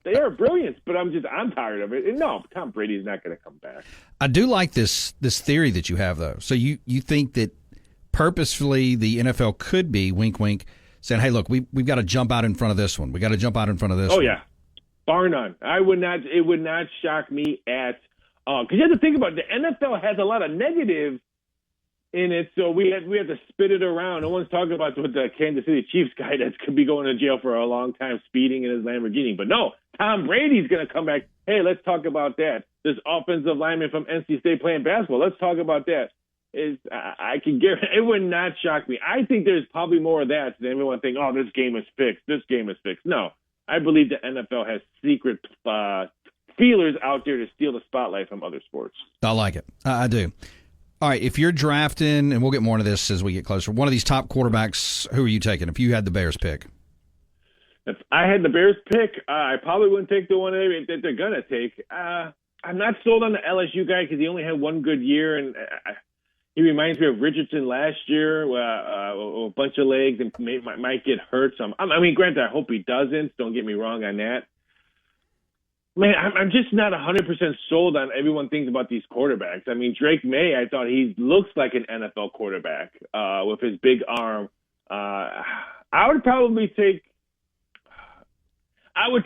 They are brilliant, but I'm tired of it. And no, Tom Brady's not going to come back. I do like this theory that you have, though. So you think that purposefully the NFL could be, wink, wink, saying, hey, look, we've got to jump out in front of this one. We got to jump out in front of this one. Oh, yeah. Bar none. It would not shock me at all. Because you have to think about it. The NFL has a lot of negative in it, so we have to spit it around. No one's talking about with the Kansas City Chiefs guy that could be going to jail for a long time speeding in his Lamborghini. But no, Tom Brady's going to come back. Hey, let's talk about that. This offensive lineman from NC State playing basketball. Let's talk about that. I can guarantee it would not shock me. I think there's probably more of that than everyone think, oh, this game is fixed. This game is fixed. No, I believe the NFL has secret feelers out there to steal the spotlight from other sports. I like it. I do. All right, if you're drafting, and we'll get more into this as we get closer, one of these top quarterbacks, who are you taking if you had the Bears pick? If I had the Bears pick, I probably wouldn't take the one that they're going to take. I'm not sold on the LSU guy because he only had one good year, and he reminds me of Richardson last year, a bunch of legs and might get hurt. So I mean, granted, I hope he doesn't. Don't get me wrong on that. Man, I'm just not 100% sold on everyone thinks about these quarterbacks. I mean, Drake May, I thought he looks like an NFL quarterback with his big arm. I would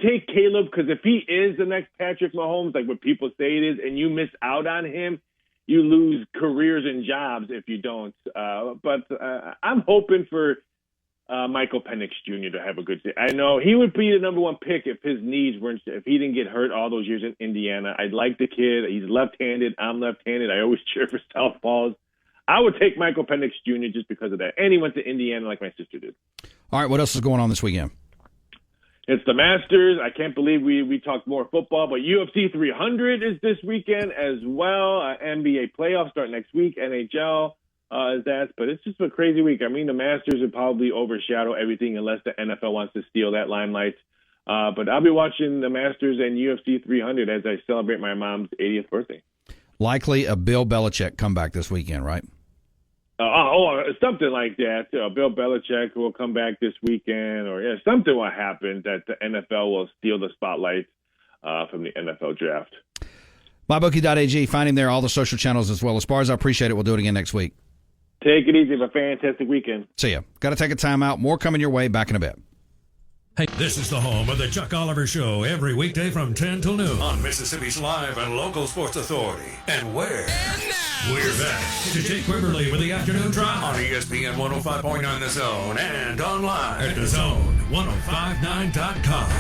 take Caleb because if he is the next Patrick Mahomes, like what people say it is, and you miss out on him, you lose careers and jobs if you don't. But I'm hoping for Michael Penix Jr. to have a good season. I know he would be the number one pick if his knees weren't, if he didn't get hurt all those years in Indiana. I'd like the kid. He's left-handed. I'm left-handed. I always cheer for Southpaws. I would take Michael Penix Jr. just because of that. And he went to Indiana like my sister did. All right, what else is going on this weekend? It's the Masters. I can't believe we talked more football, but UFC 300 is this weekend as well. NBA playoffs start next week. NHL is that, but it's just a crazy week. I mean, the Masters would probably overshadow everything unless the NFL wants to steal that limelight. But I'll be watching the Masters and UFC 300 as I celebrate my mom's 80th birthday. Likely a Bill Belichick comeback this weekend, right? Something like that. Bill Belichick will come back this weekend, or something will happen that the NFL will steal the spotlight from the NFL draft. MyBookie.ag, find him there, all the social channels as well. Esparza, I appreciate it. We'll do it again next week. Take it easy. Have a fantastic weekend. See ya. Got to take a time out. More coming your way. Back in a bit. Hey, this is the home of the Chuck Oliver Show every weekday from 10 till noon on Mississippi's live and local sports authority. And where? We're back to Jake Wimberly with the afternoon drive on ESPN 105.9 The Zone and online at thezone1059.com.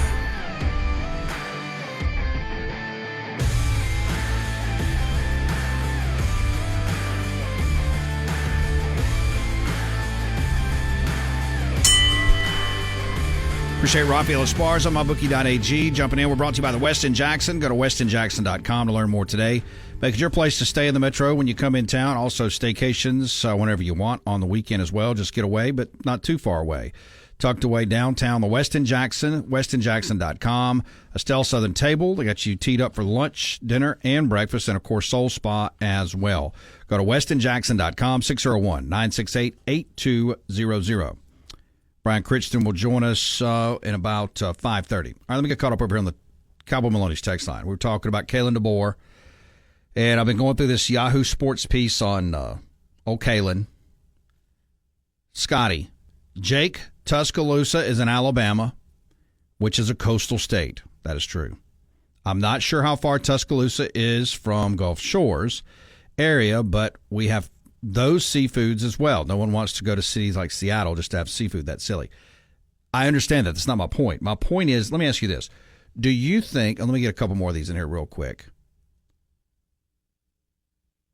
Appreciate Raphael Esparza, MyBookie.ag. Jumping in, we're brought to you by the Westin Jackson. Go to WestinJackson.com to learn more today. Make it your place to stay in the metro when you come in town. Also, staycations whenever you want on the weekend as well. Just get away, but not too far away. Tucked away downtown, the Westin Jackson, WestinJackson.com. Estelle Southern Table. They got you teed up for lunch, dinner, and breakfast, and, of course, Soul Spa as well. Go to WestinJackson.com, 601-968-8200. Brian Chrichton will join us in about 5:30. All right, let me get caught up over here on the Cowboy Maloney's text line. We were talking about Kalen DeBoer, and I've been going through this Yahoo Sports piece on old Kalen. Scotty, Jake, Tuscaloosa is in Alabama, which is a coastal state. That is true. I'm not sure how far Tuscaloosa is from Gulf Shores area, but we have those seafoods as well. No one wants to go to cities like Seattle just to have seafood. That's silly. I understand that. That's not my point. My point is, let me ask you this. Do you think, and let me get a couple more of these in here real quick.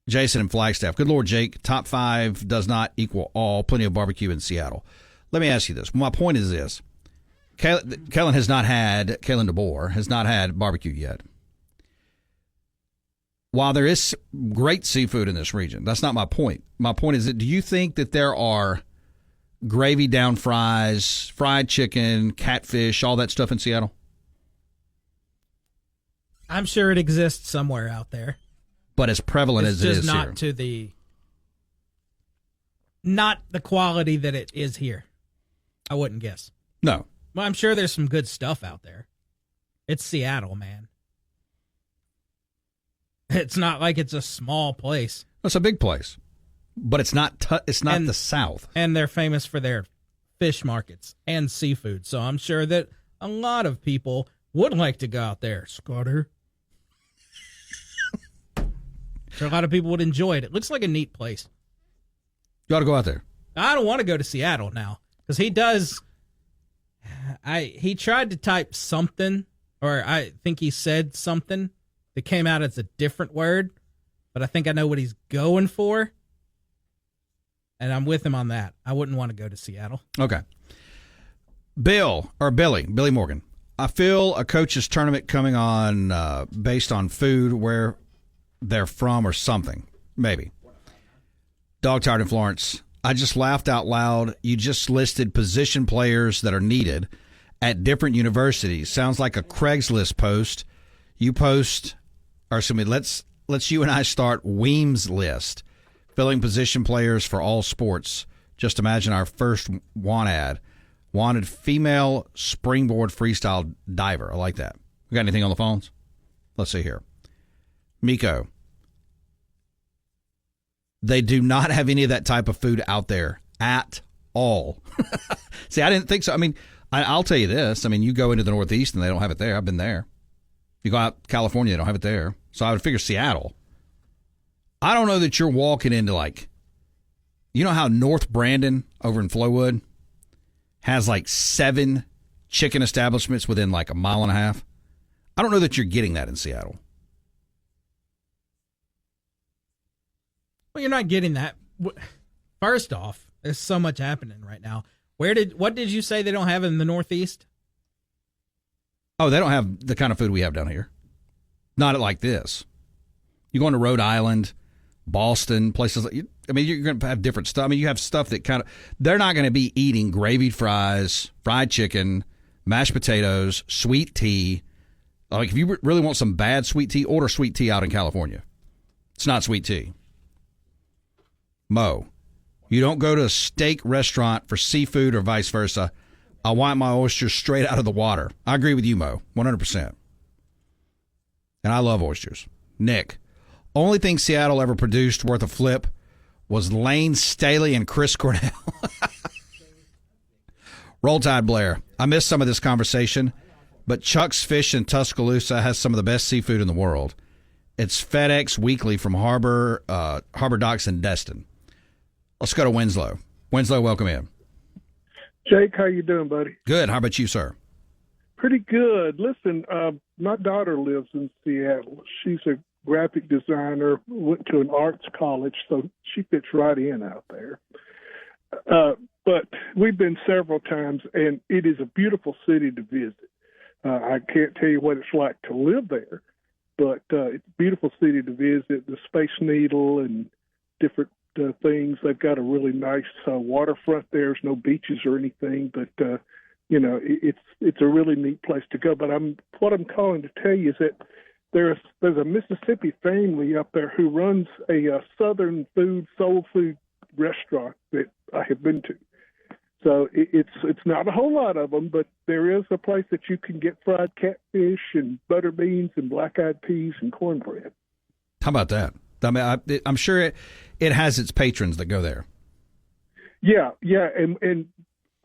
Jason in Flagstaff. Good Lord, Jake. Top 5 does not equal all. Plenty of barbecue in Seattle. Let me ask you this. My point is this. Kalen DeBoer has not had barbecue yet. while there is great seafood in this region, that's not my point. My point is that do you think that there are gravy down fries, fried chicken, catfish, all that stuff in Seattle? I'm sure it exists somewhere out there. But as prevalent as it is here. Not the quality that it is here. I wouldn't guess. No. Well, I'm sure there's some good stuff out there. It's Seattle, man. It's not like it's a small place. It's a big place, but it's not the South. And they're famous for their fish markets and seafood. So I'm sure that a lot of people would like to go out there, Scudder. So a lot of people would enjoy it. It looks like a neat place. You ought to go out there. I don't want to go to Seattle now because he does. He tried to type something, or I think he said something that came out as a different word, but I think I know what he's going for, and I'm with him on that. I wouldn't want to go to Seattle. Okay. Billy Morgan. I feel a coach's tournament coming on based on food, where they're from or something. Maybe. Dog Tired in Florence. I just laughed out loud. You just listed position players that are needed at different universities. Sounds like a Craigslist post. You post, or excuse me, let's you and I start Weems list, filling position players for all sports. Just imagine our first want ad. Wanted female springboard freestyle diver. I like that. We got anything on the phones? Let's see here. Miko. They do not have any of that type of food out there at all. See, I didn't think so. I mean, I'll tell you this. I mean, you go into the Northeast and they don't have it there. I've been there. You go out to California, they don't have it there. So I would figure Seattle. I don't know that you're walking into you know how North Brandon over in Flowood has 7 chicken establishments within a mile and a half? I don't know that you're getting that in Seattle. Well, you're not getting that. First off, there's so much happening right now. What did you say they don't have in the Northeast? Oh, they don't have the kind of food we have down here. Not like this. You go into Rhode Island, Boston, places you're going to have different stuff. I mean, you have stuff that they're not going to be eating gravied fries, fried chicken, mashed potatoes, sweet tea. If you really want some bad sweet tea, order sweet tea out in California. It's not sweet tea. Mo, you don't go to a steak restaurant for seafood or vice versa. I want my oysters straight out of the water. I agree with you, Mo, 100%. And I love oysters. Nick, only thing Seattle ever produced worth a flip was Lane Staley and Chris Cornell. Roll Tide Blair. I missed some of this conversation, but Chuck's Fish in Tuscaloosa has some of the best seafood in the world. It's FedEx Weekly from Harbor Docks in Destin. Let's go to Winslow. Winslow, welcome in. Jake, how you doing, buddy? Good. How about you, sir? Pretty good. Listen, my daughter lives in Seattle. She's a graphic designer, went to an arts college, so she fits right in out there. But we've been several times, and it is a beautiful city to visit. I can't tell you what it's like to live there, but it's a beautiful city to visit. The Space Needle and different things. They've got a really nice waterfront there. There's no beaches or anything, but it's a really neat place to go. But what I'm calling to tell you is that there's a Mississippi family up there who runs a Southern soul food restaurant that I have been to. So it's not a whole lot of them, but there is a place that you can get fried catfish and butter beans and black-eyed peas and cornbread. How about that? I mean, I'm sure it has its patrons that go there. Yeah, and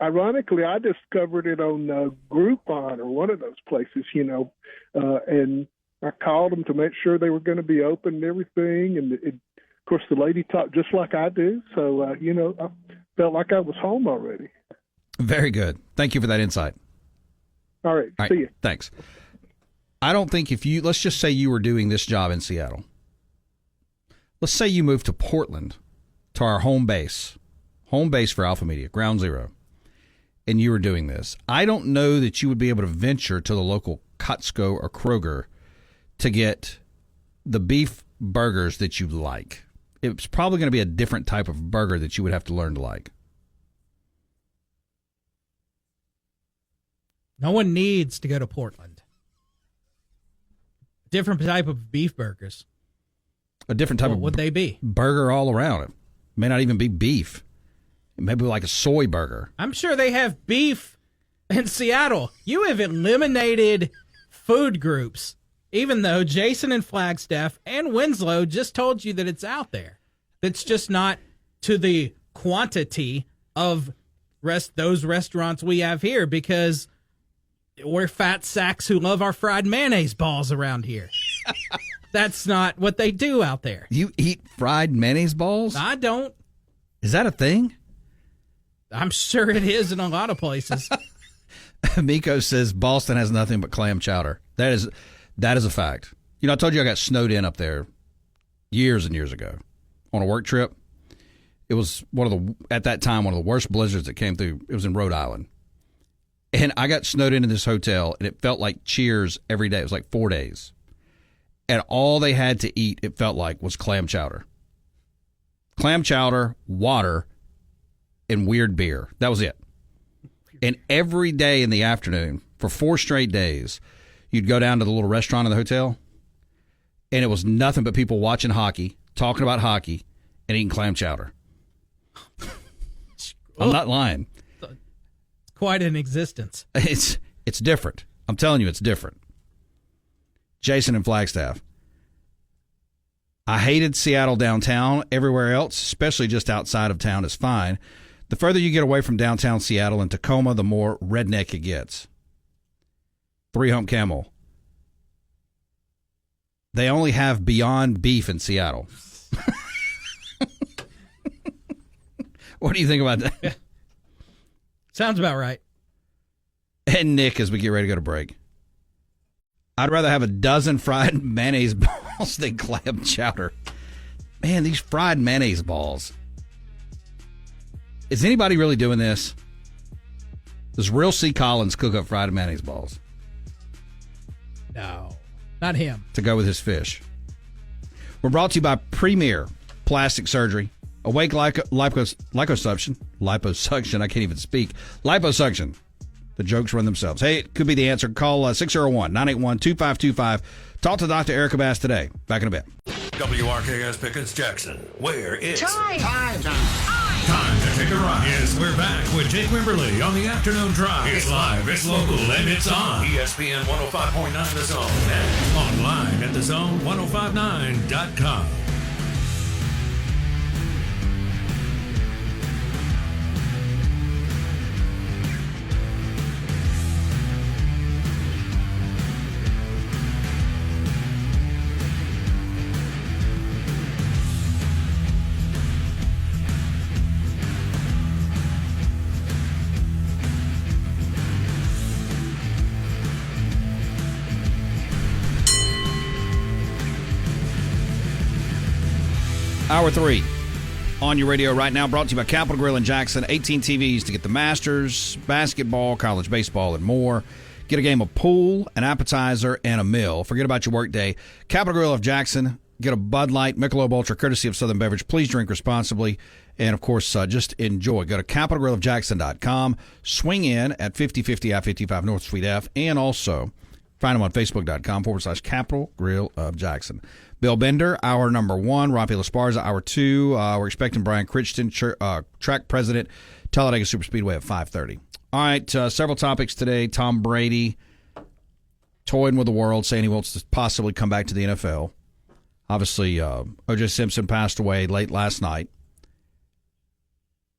ironically, I discovered it on Groupon or one of those places, and I called them to make sure they were going to be open and everything, and of course the lady talked just like I do, so I felt like I was home already. Very good. Thank you for that insight. All right. See you. Thanks. I don't think let's just say you were doing this job in Seattle. Let's say you moved to Portland, to our home base for Alpha Media, Ground Zero, and you were doing this. I don't know that you would be able to venture to the local Costco or Kroger to get the beef burgers that you like. It's probably going to be a different type of burger that you would have to learn to like. No one needs to go to Portland. Different type of beef burgers. A different type what would they be? Burger all around it. May not even be beef. Maybe like a soy burger. I'm sure they have beef in Seattle. You have eliminated food groups, even though Jason and Flagstaff and Winslow just told you that it's out there. It's just not to the quantity of those restaurants we have here, because we're fat sacks who love our fried mayonnaise balls around here. That's not what they do out there. You eat fried mayonnaise balls? I don't. Is that a thing? I'm sure it is in a lot of places. Miko says Boston has nothing but clam chowder. That is a fact. You know, I told you I got snowed in up there years and years ago on a work trip. It was at that time, one of the worst blizzards that came through. It was in Rhode Island. And I got snowed in this hotel, and it felt like Cheers every day. It was like 4 days. And all they had to eat, it felt like, was clam chowder. Clam chowder, water, and weird beer. That was it. And every day in the afternoon, for 4 straight days, you'd go down to the little restaurant in the hotel, and it was nothing but people watching hockey, talking about hockey, and eating clam chowder. I'm not lying. It's quite an existence. It's different. I'm telling you, it's different. Jason and Flagstaff. I hated Seattle downtown. Everywhere else, especially just outside of town, is fine. The further you get away from downtown Seattle and Tacoma, the more redneck it gets. 3-Hump Camel. They only have Beyond Beef in Seattle. What do you think about that? Yeah. Sounds about right. And Nick, as we get ready to go to break. I'd rather have a dozen fried mayonnaise balls than clam chowder. Man, these fried mayonnaise balls. Is anybody really doing this? Does Real C. Collins cook up fried mayonnaise balls? No, not him. To go with his fish. We're brought to you by Premier Plastic Surgery. Awake liposuction. I can't even speak. Liposuction. The jokes run themselves. Hey, it could be the answer. Call 601-981-2525. Talk to Dr. Erica Bass today. Back in a bit. WRKS Pickens Jackson, where it's Time to take a ride. Yes, we're back with Jake Wimberly on the afternoon drive. It's live, it's local, and it's on ESPN 105.9 The Zone and online at thezone1059.com. Hour 3 on your radio right now, brought to you by Capital Grill in Jackson. 18 TVs to get the Masters, basketball, college baseball, and more. Get a game of pool, an appetizer, and a meal. Forget about your work day. Capital Grill of Jackson. Get a Bud Light, Michelob Ultra, courtesy of Southern Beverage. Please drink responsibly. And, of course, just enjoy. Go to capitalgrillofjackson.com. Swing in at 5050 I-55 North Suite F. And also find them on Facebook.com/Capital Grill of Jackson. Bill Bender, hour number 1. Raphael Esparza, hour 2. We're expecting Brian Chrichton, track president, Talledega Superspeedway at 5:30. All right, several topics today. Tom Brady toying with the world, saying he wants to possibly come back to the NFL. Obviously, O.J. Simpson passed away late last night.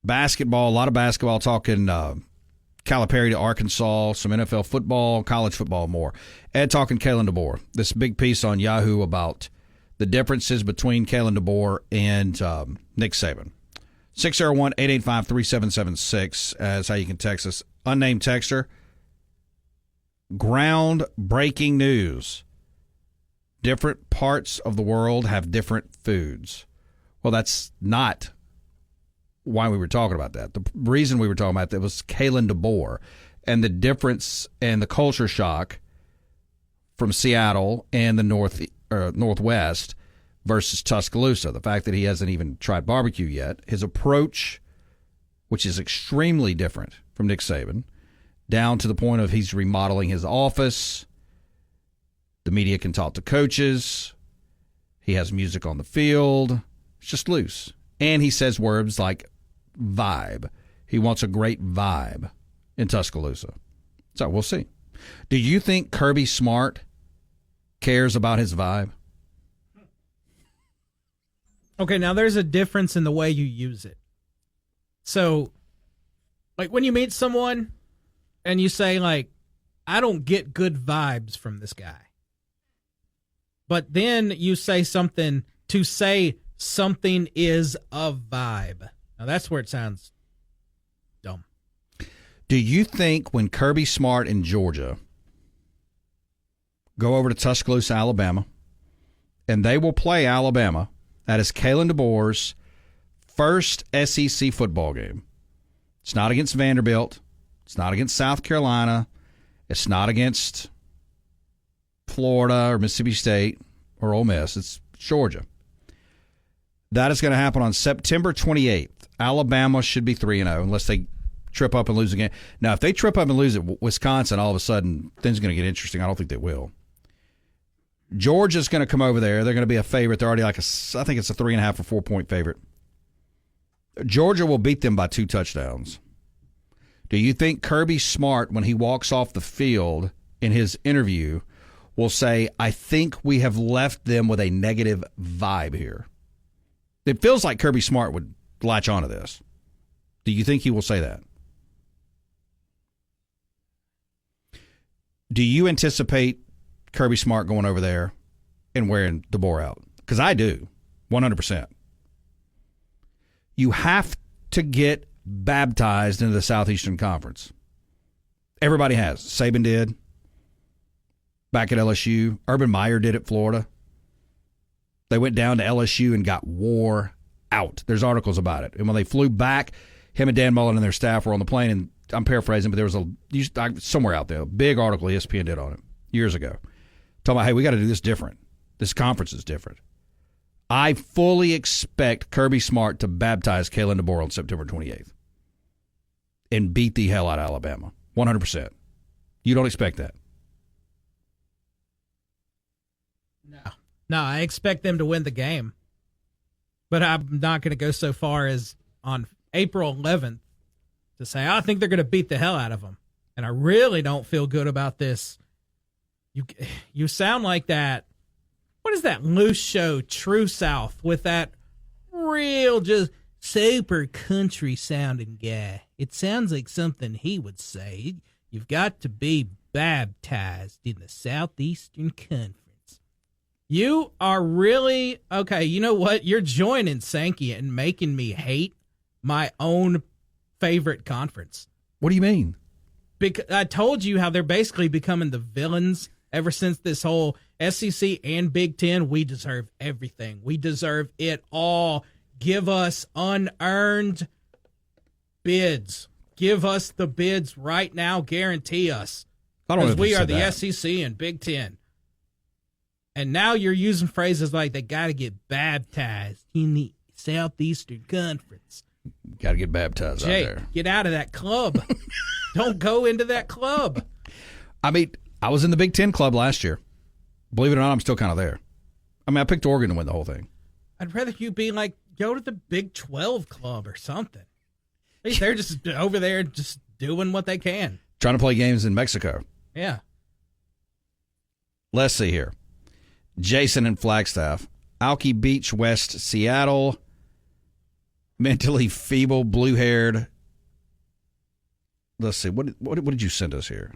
Basketball, a lot of basketball, talking Calpari to Arkansas, some NFL football, college football, more. And talking Kalen DeBoer. This big piece on Yahoo about the differences between Kalen DeBoer and Nick Saban. 601-885-3776 is how you can text us. Unnamed texter. Ground-breaking news. Different parts of the world have different foods. Well, that's not why we were talking about that. The reason we were talking about that was Kalen DeBoer and the difference and the culture shock from Seattle and the Northwest versus Tuscaloosa. The fact that he hasn't even tried barbecue yet, his approach, which is extremely different from Nick Saban, down to the point of he's remodeling his office. The media can talk to coaches. He has music on the field. It's just loose. And he says words like vibe. He wants a great vibe in Tuscaloosa. So we'll see. Do you think Kirby Smart cares about his vibe? Okay, now there's a difference in the way you use it. So, like when you meet someone and you say, like, I don't get good vibes from this guy. But then you say something to say something is a vibe. Now that's where it sounds dumb. Do you think when Kirby Smart in Georgia go over to Tuscaloosa, Alabama, and they will play Alabama, that is Kalen DeBoer's first SEC football game. It's not against Vanderbilt. It's not against South Carolina. It's not against Florida or Mississippi State or Ole Miss. It's Georgia. That is going to happen on September 28th. Alabama should be 3-0 unless they trip up and lose again. Now, if they trip up and lose at Wisconsin, all of a sudden things are going to get interesting. I don't think they will. Georgia's going to come over there. They're going to be a favorite. They're already I think it's a 3.5 or 4 point favorite. Georgia will beat them by 2 touchdowns. Do you think Kirby Smart, when he walks off the field in his interview, will say, I think we have left them with a negative vibe here? It feels like Kirby Smart would latch onto this. Do you think he will say that? Do you anticipate Kirby Smart going over there and wearing DeBoer out? Because I do, 100%. You have to get baptized into the Southeastern Conference. Everybody has. Saban did back at LSU. Urban Meyer did at Florida. They went down to LSU and got wore out. There's articles about it. And when they flew back, him and Dan Mullen and their staff were on the plane, and I'm paraphrasing, but there was somewhere out there, a big article ESPN did on it years ago, talking about, hey, we got to do this different. This conference is different. I fully expect Kirby Smart to baptize Kalen DeBoer on September 28th and beat the hell out of Alabama. 100%. You don't expect that? No, I expect them to win the game. But I'm not going to go so far as on April 11th to say, I think they're going to beat the hell out of them. And I really don't feel good about this. You sound like that. What is that loose show, True South, with that real just super country sounding guy? It sounds like something he would say. You've got to be baptized in the Southeastern Conference. You are really, okay, you know what? You're joining Sankey and making me hate my own favorite conference. What do you mean? Because I told you how they're basically becoming the villains ever since this whole SEC and Big Ten. We deserve everything. We deserve it all. Give us unearned bids. Give us the bids right now. Guarantee us. Because we are the SEC and Big Ten. And now you're using phrases like they got to get baptized in the Southeastern Conference. Got to get baptized Jake, out there. Get out of that club. Don't go into that club. I mean, I was in the Big Ten club last year. Believe it or not, I'm still kind of there. I mean, I picked Oregon to win the whole thing. I'd rather you be like, go to the Big 12 club or something. They're just over there just doing what they can. Trying to play games in Mexico. Yeah. Let's see here. Jason in Flagstaff. Alki Beach, West Seattle. Mentally feeble, blue-haired. Let's see. What did you send us here?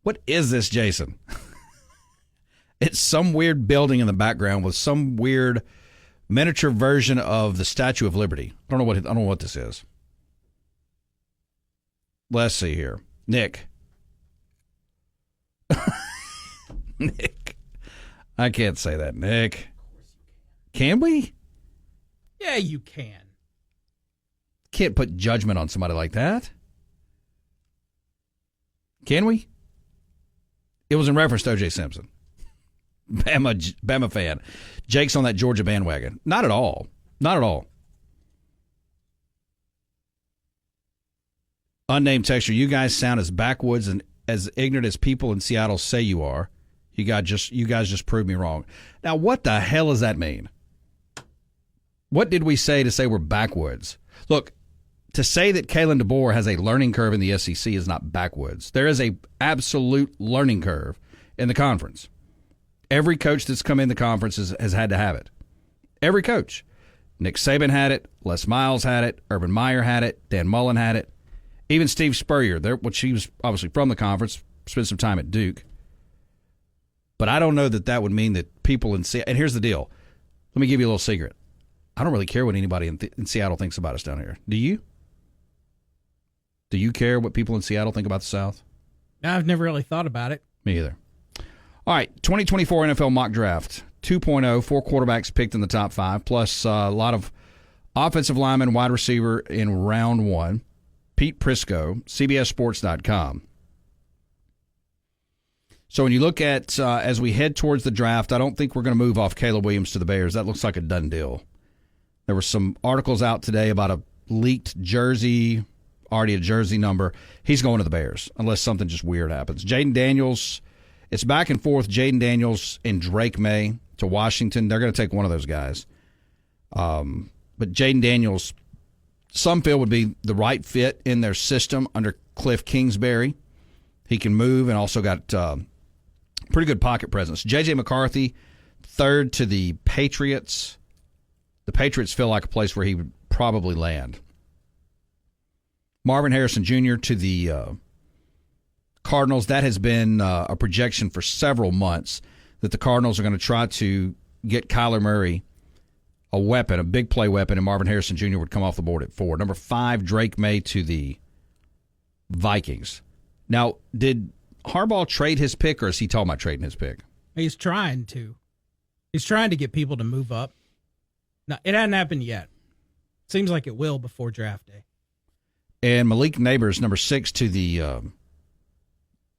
What is this, Jason? It's some weird building in the background with some weird miniature version of the Statue of Liberty. I don't know what this is. Let's see here. Nick. Nick. I can't say that, Nick. Can we? Yeah, you can. Can't put judgment on somebody like that. Can we? It was in reference to O.J. Simpson. Bama fan. Jake's on that Georgia bandwagon. Not at all. Not at all. Unnamed texture, you guys sound as backwoods and as ignorant as people in Seattle say you are. You guys just proved me wrong. Now, what the hell does that mean? What did we say to say we're backwoods? Look, to say that Kalen DeBoer has a learning curve in the SEC is not backwoods. There is a absolute learning curve in the conference. Every coach that's come in the conference has had to have it. Every coach. Nick Saban had it. Les Miles had it. Urban Meyer had it. Dan Mullen had it. Even Steve Spurrier, which he was obviously from the conference, spent some time at Duke. But I don't know that would mean that people in Seattle. And here's the deal. Let me give you a little secret. I don't really care what anybody in Seattle thinks about us down here. Do you? Do you care what people in Seattle think about the South? I've never really thought about it. Me either. All right, 2024 NFL mock draft 2.0, 4 quarterbacks picked in the top 5, plus a lot of offensive linemen, wide receiver in round 1. Pete Prisco, CBSSports.com. So when you look at, as we head towards the draft, I don't think we're going to move off Caleb Williams to the Bears. That looks like a done deal. There were some articles out today about a leaked jersey, already a jersey number. He's going to the Bears unless something just weird happens. Jaden Daniels, it's back and forth. Jaden Daniels and Drake May to Washington. They're going to take one of those guys. But Jaden Daniels, some feel would be the right fit in their system under Cliff Kingsbury. He can move and also got pretty good pocket presence. J.J. McCarthy, third to the Patriots. The Patriots feel like a place where he would probably land. Marvin Harrison Jr. to the Cardinals. That has been a projection for several months that the Cardinals are going to try to get Kyler Murray a weapon, a big play weapon, and Marvin Harrison Jr. would come off the board at 4. Number 5, Drake May to the Vikings. Now, did Harbaugh trade his pick, or is he talking about trading his pick? He's trying to. He's trying to get people to move up. No, it hasn't happened yet. Seems like it will before draft day. And Malik Neighbors, number 6 to the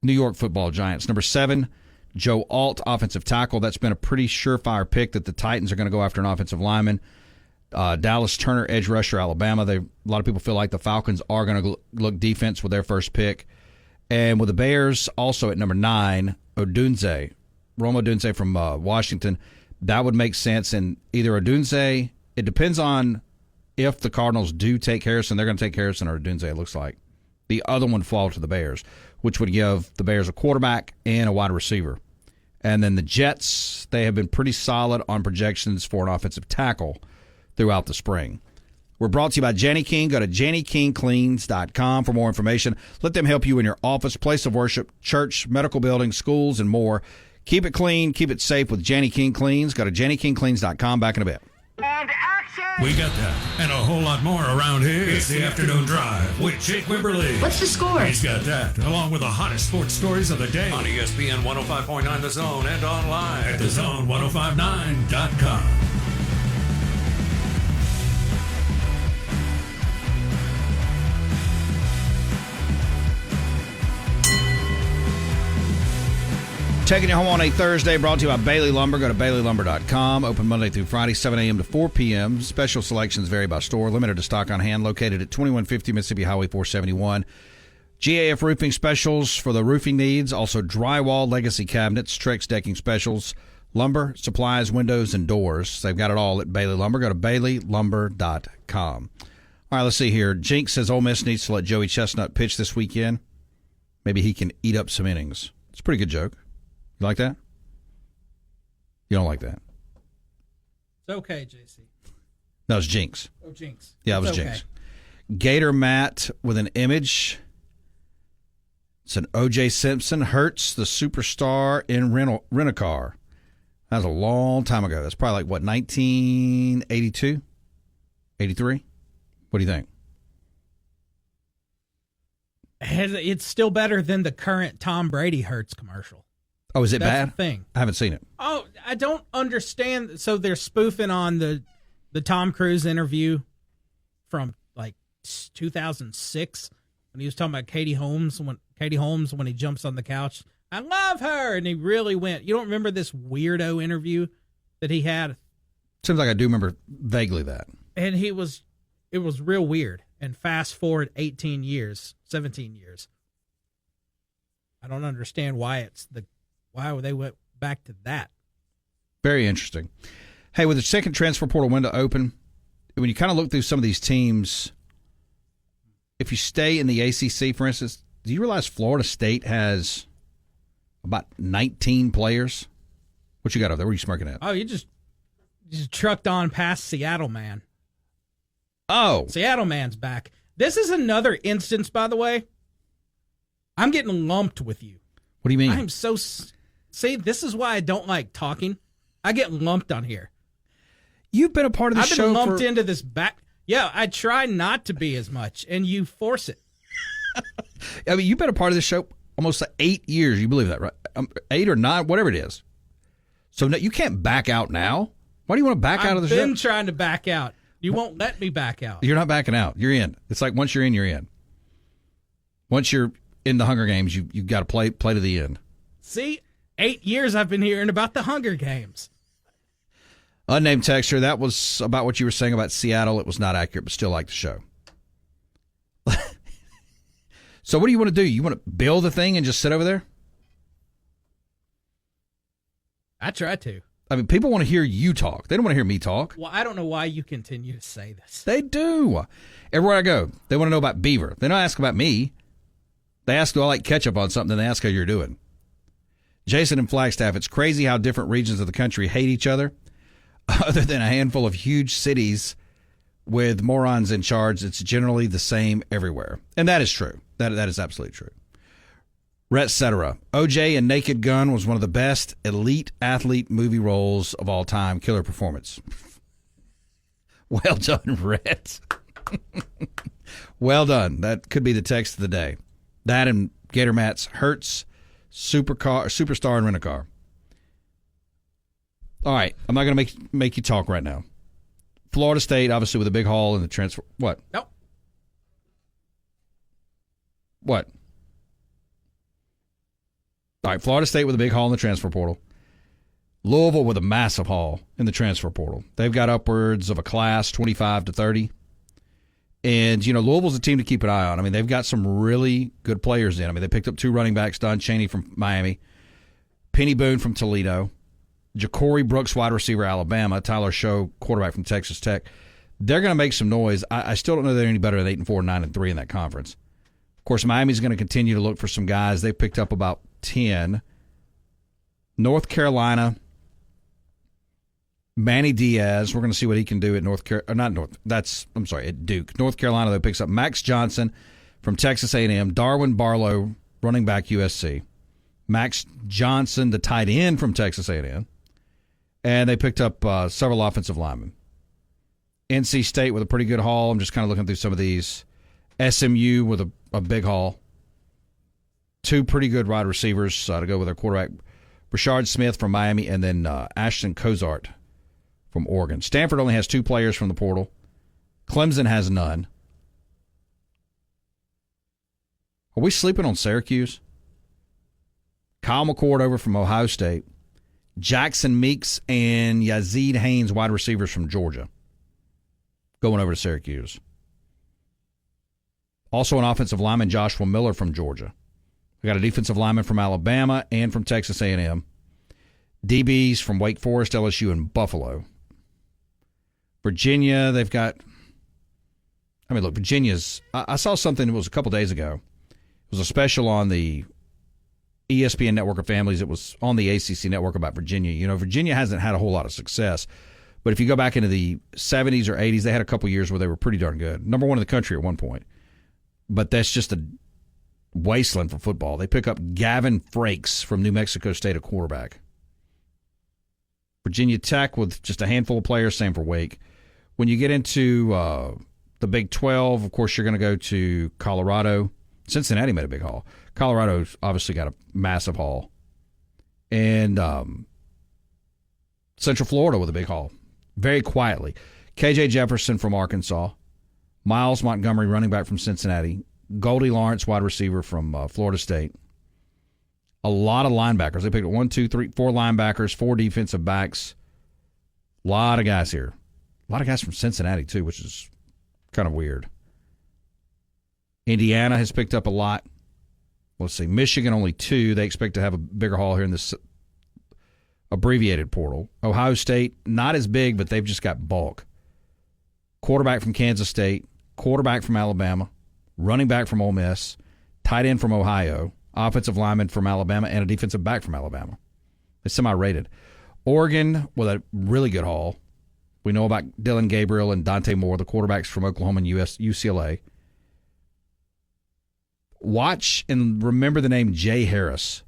New York Football Giants. Number 7, Joe Alt, offensive tackle. That's been a pretty surefire pick that the Titans are going to go after an offensive lineman. Dallas Turner, edge rusher, Alabama. A lot of people feel like the Falcons are going to look defense with their first pick. And with the Bears, also at number 9, Rome Odunze from Washington. That would make sense. And either Odunze, it depends on if the Cardinals do take Harrison. They're going to take Harrison or Odunze, it looks like. The other one fall to the Bears, which would give the Bears a quarterback and a wide receiver. And then the Jets, they have been pretty solid on projections for an offensive tackle throughout the spring. We're brought to you by Jenny King. Go to JennyKingCleans.com for more information. Let them help you in your office, place of worship, church, medical building, schools, and more. Keep it clean, keep it safe with Jenny King Cleans. Go to JennyKingCleans.com. Back in a bit. And action! We got that and a whole lot more around here. It's the Afternoon Drive with Jake Wimberly. What's the score? He's got that, along with the hottest sports stories of the day on ESPN 105.9 The Zone and online at thezone1059.com. Taking you home on a Thursday, brought to you by Bailey Lumber. Go to BaileyLumber.com. Open Monday through Friday, 7 a.m. to 4 p.m. Special selections vary by store. Limited to stock on hand. Located at 2150 Mississippi Highway 471. GAF roofing specials for the roofing needs. Also drywall, legacy cabinets, Trex decking specials, lumber, supplies, windows, and doors. They've got it all at Bailey Lumber. Go to BaileyLumber.com. All right, let's see here. Jinx says Ole Miss needs to let Joey Chestnut pitch this weekend. Maybe he can eat up some innings. It's a pretty good joke. You like that? You don't like that? It's okay, JC. That was Jinx. Oh, Jinx. Yeah, it was Jinx. Gator Matt with an image. It's an O.J. Simpson hurts the superstar in rent-a-car. That was a long time ago. That's probably like, what, 1982? 83? What do you think? It's still better than the current Tom Brady hurts commercial. Oh, is it That's bad? The thing. I haven't seen it. Oh, I don't understand. So they're spoofing on the Tom Cruise interview from like 2006 when he was talking about Katie Holmes when he jumps on the couch. I love her. And he really went. You don't remember this weirdo interview that he had? Seems like I do remember vaguely that. And it was real weird. And fast forward 17 years. I don't understand why they went back to that. Very interesting. Hey, with the second transfer portal window open, when you kind of look through some of these teams, if you stay in the ACC, for instance, do you realize Florida State has about 19 players? What you got over there? What are you smirking at? Oh, you just trucked on past Seattle, man. Oh. Seattle man's back. This is another instance, by the way. I'm getting lumped with you. What do you mean? I'm so... See, this is why I don't like talking. I get lumped on here. You've been a part of the show. I've been lumped into this back. Yeah, I try not to be as much, and you force it. I mean, you've been a part of the show almost 8 years. You believe that, right? 8 or 9, whatever it is. So no, you can't back out now. Why do you want to back out of the show? I've been trying to back out. You won't let me back out. You're not backing out. You're in. It's like once you're in, you're in. Once you're in the Hunger Games, you've got to play to the end. See, 8 years I've been hearing about the Hunger Games. Unnamed texter, that was about what you were saying about Seattle. It was not accurate, but still like the show. So what do you want to do? You want to build the thing and just sit over there? I try to. I mean, people want to hear you talk. They don't want to hear me talk. Well, I don't know why you continue to say this. They do. Everywhere I go, they want to know about Beaver. They don't ask about me. They ask, do I like ketchup on something? Then they ask how you're doing. Jason in Flagstaff, it's crazy how different regions of the country hate each other. Other than a handful of huge cities with morons in charge, it's generally the same everywhere. And that is true. That is absolutely true. Rhett Cetera. OJ and Naked Gun was one of the best elite athlete movie roles of all time. Killer performance. Well done, Rhett. Well done. That could be the text of the day. That and Gator Matt's Hertz, Superstar, and Rent-A-Car. All right, I'm not going to make you talk right now. Florida State, obviously, with a big haul in the transfer. What? Nope. What? All right, Florida State with a big haul in the transfer portal. Louisville with a massive haul in the transfer portal. They've got upwards of a class, 25 to 30. And, Louisville's a team to keep an eye on. I mean, they've got some really good players in. I mean, they picked up 2 running backs, Don Chaney from Miami, Penny Boone from Toledo, Ja'Cory Brooks, wide receiver, Alabama, Tyler Show, quarterback from Texas Tech. They're going to make some noise. I still don't know they're any better than 8-4, 9-3 in that conference. Of course, Miami's going to continue to look for some guys. They picked up about 10. North Carolina, Manny Diaz. We're going to see what he can do at at Duke. North Carolina, though, picks up Max Johnson from Texas A&M, Darwin Barlow, running back, USC. Max Johnson, the tight end from Texas A&M. And they picked up several offensive linemen. NC State with a pretty good haul. I'm just kind of looking through some of these. SMU with a big haul. 2 pretty good wide receivers to go with their quarterback. Rashard Smith from Miami and then Ashton Cozart from Oregon. Stanford only has 2 players from the portal. Clemson has none. Are we sleeping on Syracuse? Kyle McCord over from Ohio State. Jackson Meeks and Yazid Haynes, wide receivers from Georgia, going over to Syracuse. Also an offensive lineman, Joshua Miller from Georgia. We got a defensive lineman from Alabama and from Texas A&M. DBs from Wake Forest, LSU, and Buffalo. Virginia, they've got... Virginia's... I saw something, it was a couple days ago. It was a special on the ESPN Network of Families. It was on the ACC Network about Virginia. Virginia hasn't had a whole lot of success. But if you go back into the 70s or 80s, they had a couple years where they were pretty darn good. Number 1 in the country at one point. But that's just a wasteland for football. They pick up Gavin Frakes from New Mexico State, a quarterback. Virginia Tech with just a handful of players, same for Wake. When you get into the Big 12, of course, you're going to go to Colorado. Cincinnati made a big haul. Colorado's obviously got a massive haul. And Central Florida with a big haul. Very quietly. KJ Jefferson from Arkansas. Miles Montgomery, running back from Cincinnati. Goldie Lawrence, wide receiver from Florida State. A lot of linebackers. They picked 1, 2, 3, 4 linebackers, 4 defensive backs. A lot of guys here. A lot of guys from Cincinnati, too, which is kind of weird. Indiana has picked up a lot. Let's see. Michigan, only 2. They expect to have a bigger haul here in this abbreviated portal. Ohio State, not as big, but they've just got bulk. Quarterback from Kansas State, quarterback from Alabama, running back from Ole Miss, tight end from Ohio, offensive lineman from Alabama, and a defensive back from Alabama. It's semi-rated. Oregon with a really good haul. We know about Dylan Gabriel and Dante Moore, the quarterbacks from Oklahoma and UCLA. Watch and remember the name Jay Harris,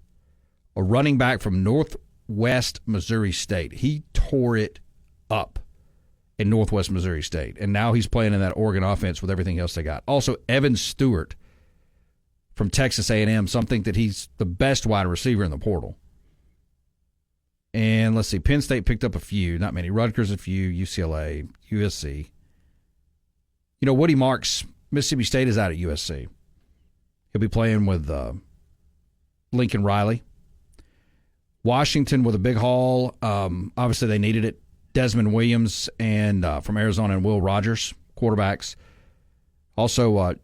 a running back from Northwest Missouri State. He tore it up in Northwest Missouri State, and now he's playing in that Oregon offense with everything else they got. Also, Evan Stewart from Texas A&M. Some think that he's the best wide receiver in the portal. And let's see, Penn State picked up a few, not many. Rutgers a few, UCLA, USC. You know, Woody Marks, Mississippi State is out at USC. He'll be playing with Lincoln Riley. Washington with a big haul. Obviously, they needed it. Desmond Williams and from Arizona and Will Rogers, quarterbacks. Also,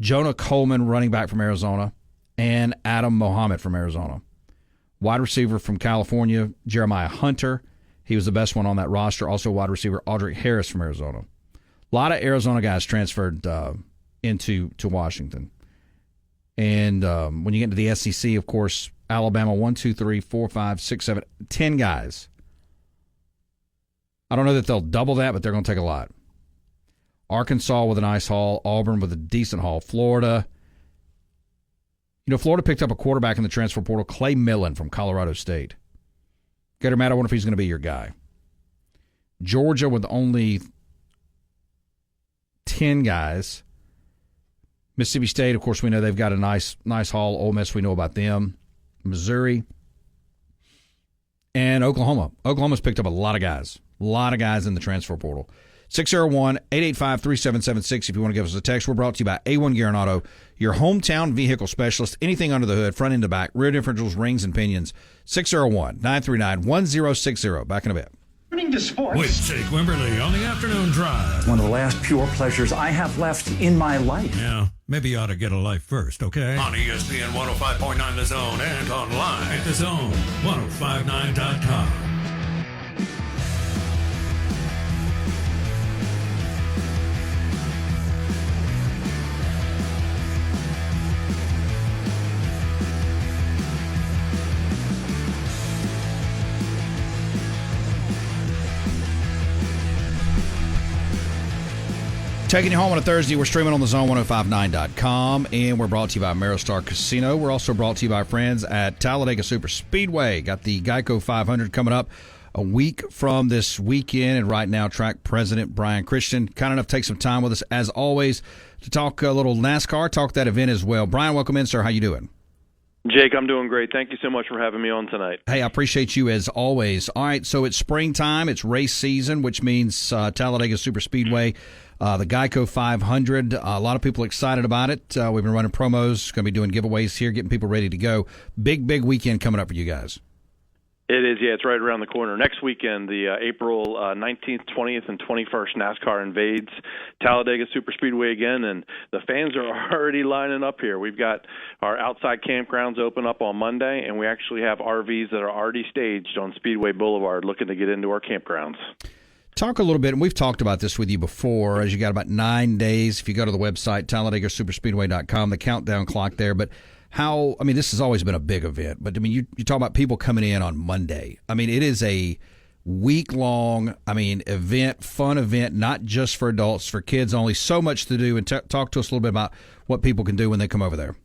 Jonah Coleman, running back from Arizona, and Adam Mohammed from Arizona. Wide receiver from California, Jeremiah Hunter. He was the best one on that roster. Also, wide receiver Audric Harris from Arizona. A lot of Arizona guys transferred into Washington. And when you get into the SEC, of course, Alabama, 1, 2, 3, 4, 5, 6, 7, 10 guys. I don't know that they'll double that, but they're going to take a lot. Arkansas with a nice haul. Auburn with a decent haul. Florida. You know, Florida picked up a quarterback in the transfer portal, Clay Millen from Colorado State. Gator Matt, I wonder if he's going to be your guy. Georgia with only 10 guys. Mississippi State, of course, we know they've got a nice haul. Ole Miss, we know about them. Missouri. And Oklahoma. Oklahoma's picked up a lot of guys. A lot of guys in the transfer portal. 601-885-3776 if you want to give us a text. We're brought to you by A1 Gear and Auto, your hometown vehicle specialist. Anything under the hood, front end to back, rear differentials, rings, and pinions. 601-939-1060. Back in a bit. Turning to sports. With Jake Wimberly on the afternoon drive. One of the last pure pleasures I have left in my life. Yeah, maybe you ought to get a life first, okay? On ESPN 105.9 The Zone and online at thezone1059.com. Taking you home on a Thursday, we're streaming on the Zone1059.com, and we're brought to you by Ameristar Casino. We're also brought to you by our friends at Talledega Super Speedway. Got the Geico 500 coming up a week from this weekend, and right now, track president Brian Chrichton, kind enough to take some time with us, as always, to talk a little NASCAR, talk that event as well. Brian, welcome in, sir. How you doing? Jake, I'm doing great. Thank you so much for having me on tonight. Hey, I appreciate you as always. All right, so it's springtime. It's race season, which means Talledega Super Speedway, the Geico 500. A lot of people excited about it. We've been running promos, going to be doing giveaways here, getting people ready to go. Big weekend coming up for you guys. It is, yeah. It's right around the corner. Next weekend, the April 19th, 20th, and 21st, NASCAR invades Talledega Super Speedway again, and the fans are already lining up here. We've got our outside campgrounds open up on Monday, and we actually have RVs that are already staged on Speedway Boulevard looking to get into our campgrounds. Talk a little bit, and we've talked about this with you before, as you got about 9 days. If you go to the website, TalledegaSuperspeedway.com, the countdown clock there, but this has always been a big event, but you talk about people coming in on Monday. It is a week-long, event, fun event, not just for adults, for kids only. So much to do, and talk to us a little bit about what people can do when they come over there.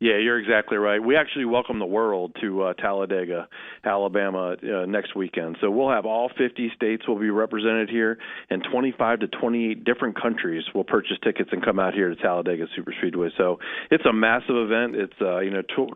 Yeah, you're exactly right. We actually welcome the world to Talledega, Alabama, next weekend. So we'll have all 50 states will be represented here, and 25 to 28 different countries will purchase tickets and come out here to Talledega Super Speedway. So it's a massive event. It's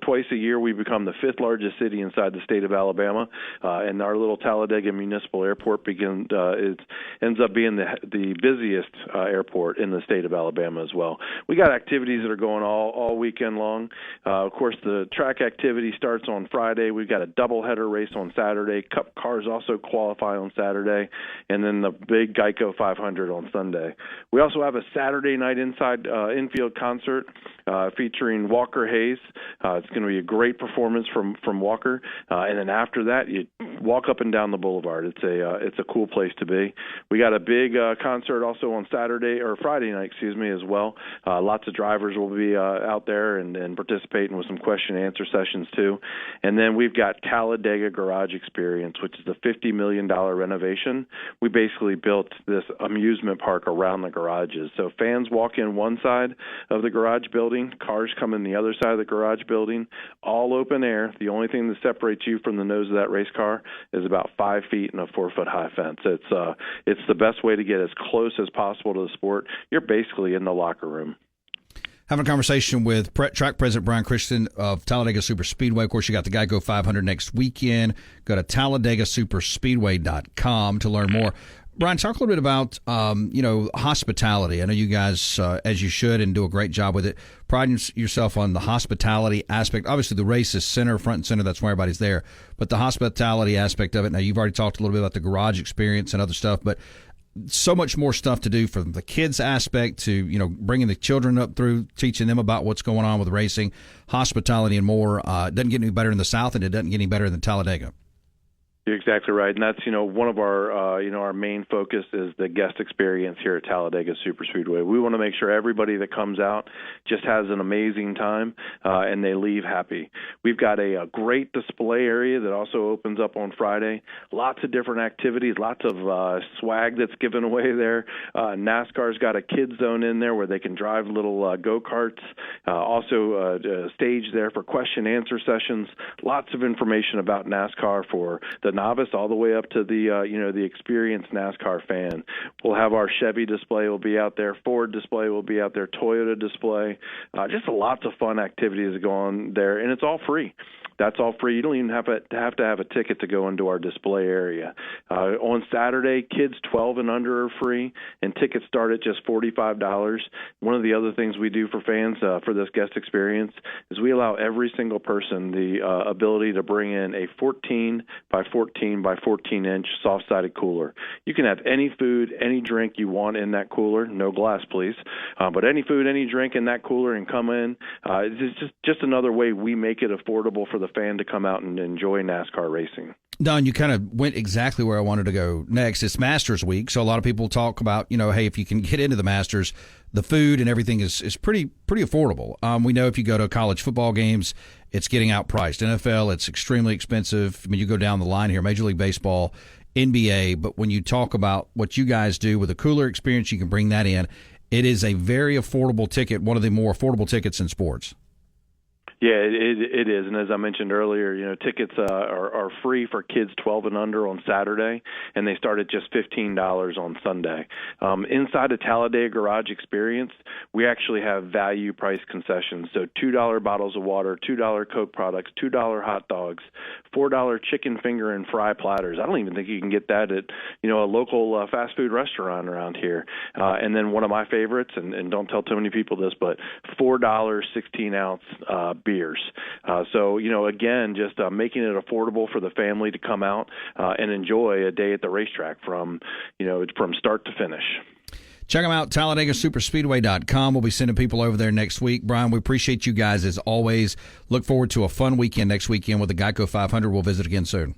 twice a year we become the 5th largest city inside the state of Alabama, and our little Talledega Municipal Airport ends up being the busiest airport in the state of Alabama as well. We got activities that are going all weekend long. Of course, the track activity starts on Friday. We've got a doubleheader race on Saturday. Cup cars also qualify on Saturday, and then the big Geico 500 on Sunday. We also have a Saturday night infield concert featuring Walker Hayes. It's going to be a great performance from Walker, and then after that, you walk up and down the boulevard. It's a cool place to be. We got a big concert also on Friday night, as well. Lots of drivers will be out there and participating with some question and answer sessions too. And then we've got Talledega Garage Experience, which is a $50 million renovation. We basically built this amusement park around the garages. So fans walk in one side of the garage building, cars come in the other side of the garage building, all open air. The only thing that separates you from the nose of that race car is about 5 feet and a 4-foot high fence. It's the best way to get as close as possible to the sport. You're basically in the locker room. Having a conversation with track president Brian Chrichton of Talledega Super Speedway. Of course, you got the Geico 500 next weekend. Go to TalledegaSuperspeedway.com to learn more. Brian, talk a little bit about hospitality. I know you guys, as you should, and do a great job with it. Pride yourself on the hospitality aspect. Obviously, the race is front and center. That's why everybody's there. But the hospitality aspect of it. Now, you've already talked a little bit about the garage experience and other stuff, but so much more stuff to do from the kids aspect to, bringing the children up through, teaching them about what's going on with racing, hospitality, and more. It doesn't get any better in the South, and it doesn't get any better than Talledega. You're exactly right, and that's one of our our main focus is the guest experience here at Talledega Superspeedway. We want to make sure everybody that comes out just has an amazing time and they leave happy. We've got a great display area that also opens up on Friday. Lots of different activities, lots of swag that's given away there. NASCAR's got a kids zone in there where they can drive little go-karts. Also a stage there for question answer sessions. Lots of information about NASCAR for the novice all the way up to the experienced NASCAR fan. We'll have our Chevy display will be out there, Ford display will be out there, Toyota display. Just lots of fun activities that go on there, and it's all free. That's all free. You don't even have to have a ticket to go into our display area. On Saturday, kids 12 and under are free, and tickets start at just $45. One of the other things we do for fans for this guest experience is we allow every single person the ability to bring in a 14 by 14 by 14 inch soft-sided cooler. You can have any food, any drink you want in that cooler. No glass, please. But any food, any drink in that cooler and come in. It's just another way we make it affordable for the fan to come out and enjoy NASCAR racing. Don, you kind of went exactly where I wanted to go next. It's Masters Week, so a lot of people talk about, hey, if you can get into the Masters, the food and everything is pretty affordable. We know if you go to college football games, it's getting outpriced. NFL, it's extremely expensive. I mean, you go down the line here, Major League Baseball, NBA, but when you talk about what you guys do with a cooler experience, you can bring that in. It is a very affordable ticket, one of the more affordable tickets in sports. Yeah, it is. And as I mentioned earlier, tickets are free for kids 12 and under on Saturday, and they start at just $15 on Sunday. Inside the Talledega Garage Experience, we actually have value price concessions. So $2 bottles of water, $2 Coke products, $2 hot dogs, $4 chicken finger and fry platters. I don't even think you can get that at, a local fast food restaurant around here. And then one of my favorites, and don't tell too many people this, but $4 16-ounce beers. So, again, just making it affordable for the family to come out and enjoy a day at the racetrack from start to finish. Check them out, TalledegaSuperspeedway.com. We'll be sending people over there next week. Brian, we appreciate you guys as always. Look forward to a fun weekend next weekend with the Geico 500. We'll visit again soon.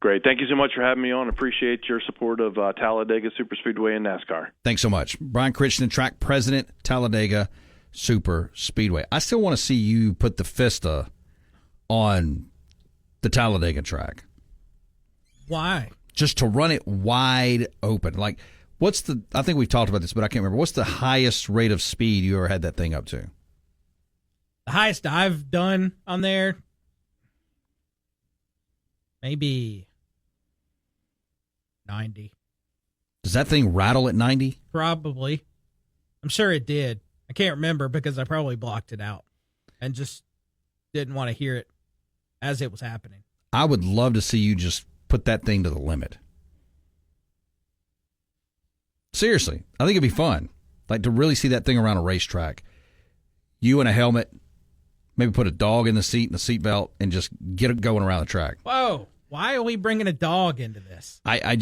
Great. Thank you so much for having me on. Appreciate your support of Talledega Superspeedway and NASCAR. Thanks so much. Brian Chrichton, track president, Talledega Super Speedway. I still want to see you put the Fista on the Talledega track. Why? Just to run it wide open. Like, I think we've talked about this, but I can't remember. What's the highest rate of speed you ever had that thing up to? The highest I've done on there, maybe 90. Does that thing rattle at 90? Probably. I'm sure it did. I can't remember because I probably blocked it out and just didn't want to hear it as it was happening. I would love to see you just put that thing to the limit. Seriously, I think it'd be fun. Like to really see that thing around a racetrack. You in a helmet, Maybe put a dog in the seat and a seatbelt and just get it going around the track. Whoa. Why are we bringing a dog into this? I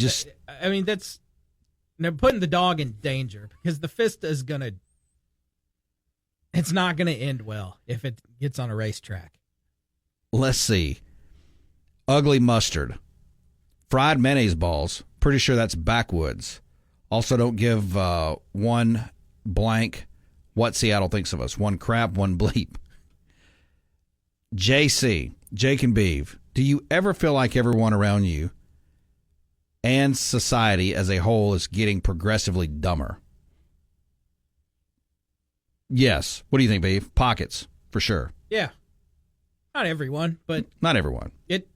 mean, they're putting the dog in danger because the FISTA is it's not going to end well if it gets on a racetrack. Let's see. Ugly mustard. Fried mayonnaise balls. Pretty sure that's backwoods. Also, don't give one blank what Seattle thinks of us. One crap, one bleep. JC, Jake and Beeve, do you ever feel like everyone around you and society as a whole is getting progressively dumber? Yes. What do you think, Beeve? Pockets, for sure. Yeah. Not everyone, but... Not everyone. It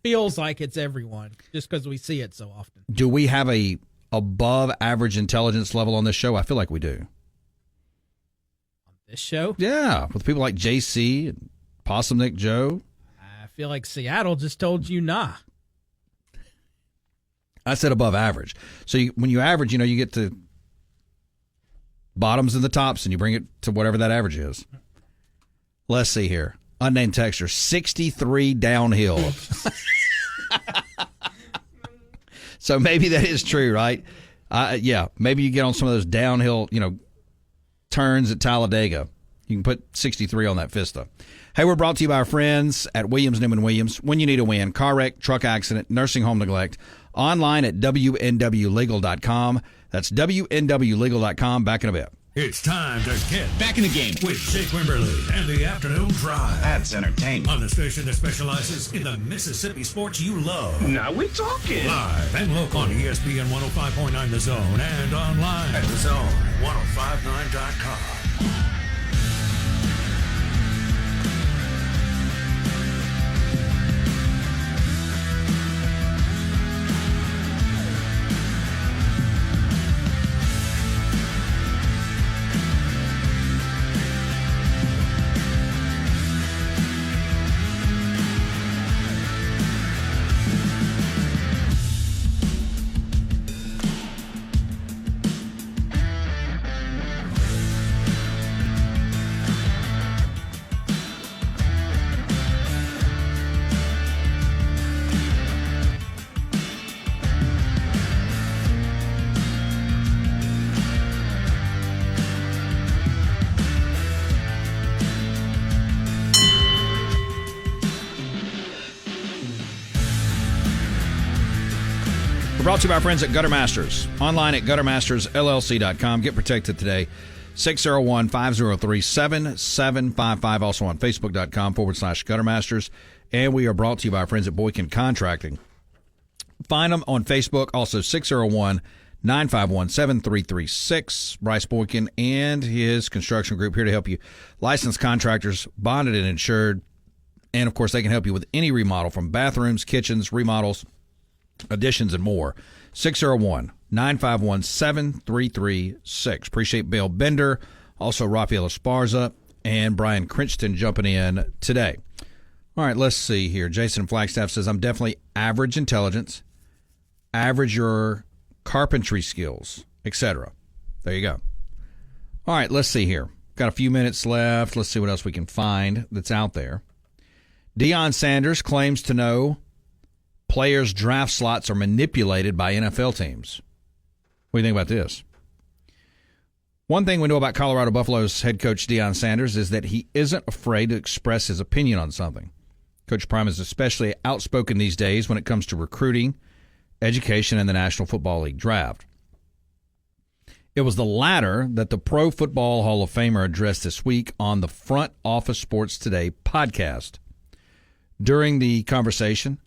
feels like it's everyone just because we see it so often. Do we have a above average intelligence level on this show? I feel like we do. On this show? Yeah, with people like JC and Possum Nick Joe. I feel like Seattle just told you nah. I said above average. So when you average, you get to bottoms and the tops, and you bring it to whatever that average is. Let's see here. Unnamed texter, 63 downhill. So maybe that is true, right? Yeah, maybe you get on some of those downhill, turns at Talledega. You can put 63 on that FISTA. Hey, we're brought to you by our friends at Williams Newman Williams. When you need a win, car wreck, truck accident, nursing home neglect, online at WNWlegal.com. That's WNWlegal.com. Back in a bit. It's time to get back in the game with Jake Wimberly and the Afternoon Drive. That's entertainment. On the station that specializes in the Mississippi sports you love. Now we're talking. Live and local on ESPN 105.9 The Zone and online at thezone1059.com. Brought to you by our friends at Gutter Masters. Online at guttermastersllc.com. Get protected today. 601-503-7755. Also on facebook.com/guttermasters. And we are brought to you by our friends at Boykin Contracting. Find them on Facebook. Also 601-951-7336. Bryce Boykin and his construction group here to help you. Licensed contractors, bonded and insured. And, of course, they can help you with any remodel from bathrooms, kitchens, remodels, additions, and more. 601-951-7336. Appreciate Bill Bender, also Raphael Esparza, and Brian Chrichton jumping in today. All right, let's see here. Jason Flagstaff says, I'm definitely average intelligence, average your carpentry skills, etc. There you go. All right, let's see here. Got a few minutes left. Let's see what else we can find that's out there. Deion Sanders claims to know players' draft slots are manipulated by NFL teams. What do you think about this? One thing we know about Colorado Buffalo's head coach Deion Sanders is that he isn't afraid to express his opinion on something. Coach Prime is especially outspoken these days when it comes to recruiting, education, and the National Football League draft. It was the latter that the Pro Football Hall of Famer addressed this week on the Front Office Sports Today podcast. During the conversation,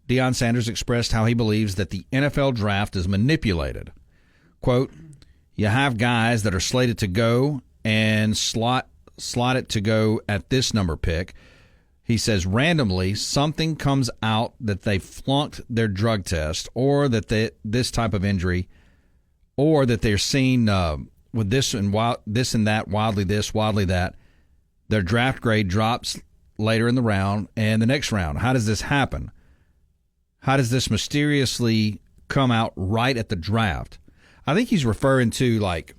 Deion Sanders expressed how he believes that the NFL draft is manipulated. Quote, you have guys that are slated to go and slot it to go at this number pick. He says randomly something comes out that they flunked their drug test or that this type of injury or that they're seen with this and that, wildly this, wildly that. Their draft grade drops later in the round and the next round. How does this happen? How does this mysteriously come out right at the draft? I think he's referring to, like,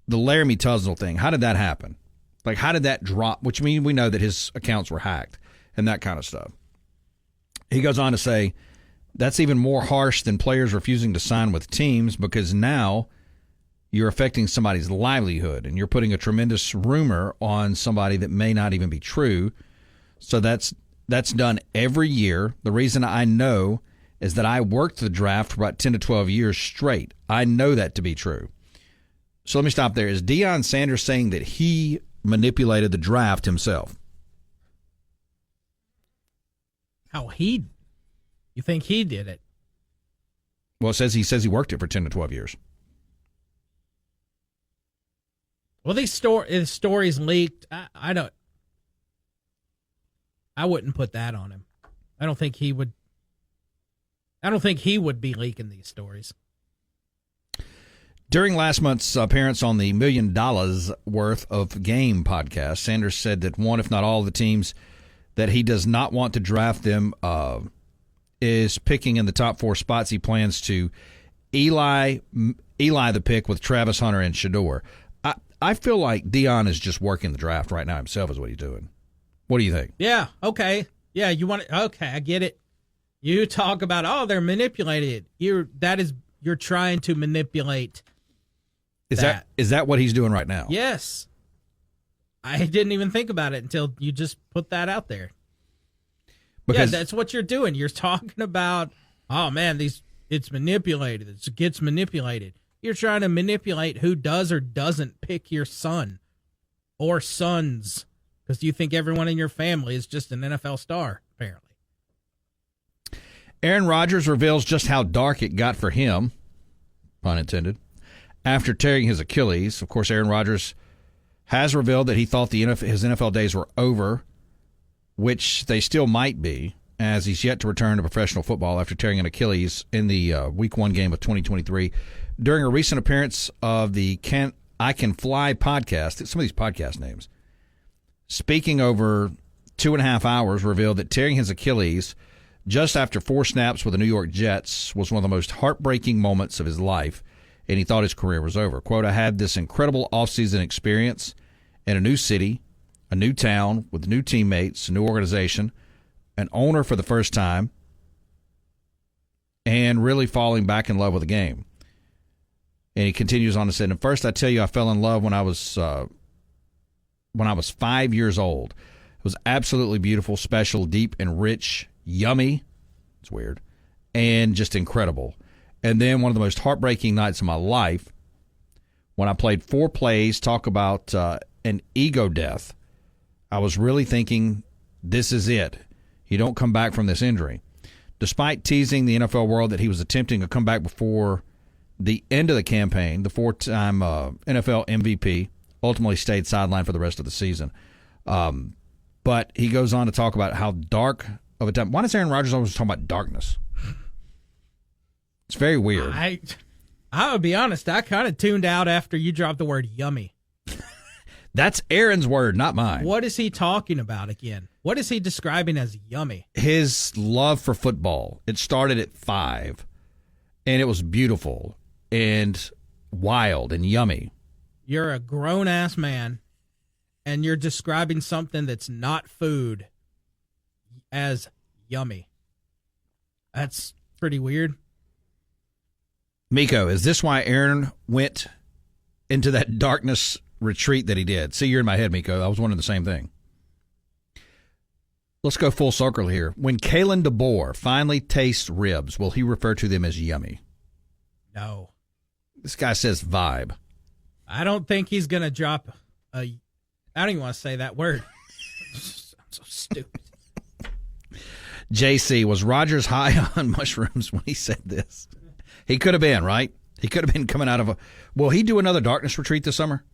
the Laramie Tunsil thing. How did that happen? Like, how did that drop? Which means we know that his accounts were hacked and that kind of stuff. He goes on to say, that's even more harsh than players refusing to sign with teams because now you're affecting somebody's livelihood and you're putting a tremendous rumor on somebody that may not even be true. So that's done every year. The reason I know is that I worked the draft for about 10 to 12 years straight. I know that to be true. So let me stop there. Is Deion Sanders saying that he manipulated the draft himself? You think he did it? Well, he says he worked it for 10 to 12 years. Well, these stories leaked. I wouldn't put that on him. I don't think he would be leaking these stories. During last month's appearance on the $1 Million Worth of Game podcast, Sanders said that one, if not all, of the teams that he does not want to draft them is picking in the top 4 spots. He plans to Eli the pick with Travis Hunter and Shador. I feel like Deion is just working the draft right now himself is what he's doing. What do you think? Yeah, okay. Yeah, you want it? Okay, I get it. You talk about, they're manipulated. You're trying to manipulate. Is that what he's doing right now? Yes. I didn't even think about it until you just put that out there. Because that's what you're doing. You're talking about, it's manipulated. It gets manipulated. You're trying to manipulate who does or doesn't pick your son or sons because you think everyone in your family is just an NFL star, apparently. Aaron Rodgers reveals just how dark it got for him, pun intended, after tearing his Achilles. Of course, Aaron Rodgers has revealed that he thought his NFL days were over, which they still might be, as he's yet to return to professional football after tearing an Achilles in the Week 1 game of 2023. During a recent appearance of the I Can Fly podcast, some of these podcast names, speaking over 2.5 hours, revealed that tearing his Achilles just after 4 snaps with the New York Jets was one of the most heartbreaking moments of his life, and he thought his career was over. Quote, I had this incredible offseason experience in a new city, a new town, with new teammates, a new organization, an owner for the first time, and really falling back in love with the game. And he continues on to say, and first I tell you, I fell in love when I was 5 years old. It was absolutely beautiful, special, deep, and rich, yummy. It's weird. And just incredible. And then one of the most heartbreaking nights of my life, when I played 4 plays, talk about an ego death. I was really thinking, this is it. You don't come back from this injury. Despite teasing the NFL world that he was attempting to come back before the end of the campaign, the 4-time NFL MVP ultimately stayed sidelined for the rest of the season. But he goes on to talk about how dark of a time. Why does Aaron Rodgers always talk about darkness? It's very weird. I would be honest, I kind of tuned out after you dropped the word yummy. That's Aaron's word, not mine. What is he talking about again? What is he describing as yummy? His love for football. It started at 5, and it was beautiful and wild and yummy. You're a grown-ass man, and you're describing something that's not food as yummy. That's pretty weird. Miko, is this why Aaron went into that darkness retreat that he did? See, you're in my head, Miko. I was wondering the same thing. Let's go full circle here. When Kalen DeBoer finally tastes ribs, will he refer to them as yummy? No. This guy says vibe. I don't think he's going to drop I don't even want to say that word. I'm so stupid. JC, was Rodgers high on mushrooms when he said this? He could have been, right? He could have been coming out of a... Will he do another darkness retreat this summer?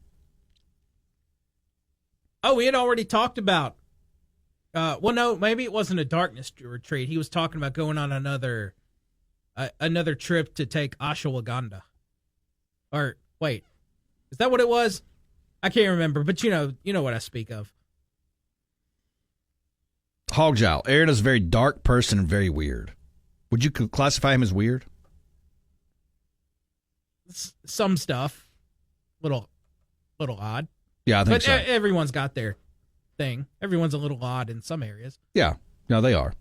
Oh, we had already talked about... well, no, maybe it wasn't a darkness retreat. He was talking about going on another trip to take ashwagandha. Or, wait, is that what it was? I can't remember, but you know what I speak of. Hogjowl. Aaron is a very dark person and very weird. Would you classify him as weird? Some stuff. Little odd. Yeah, I think so. But everyone's got their thing. Everyone's a little odd in some areas. Yeah, no, they are.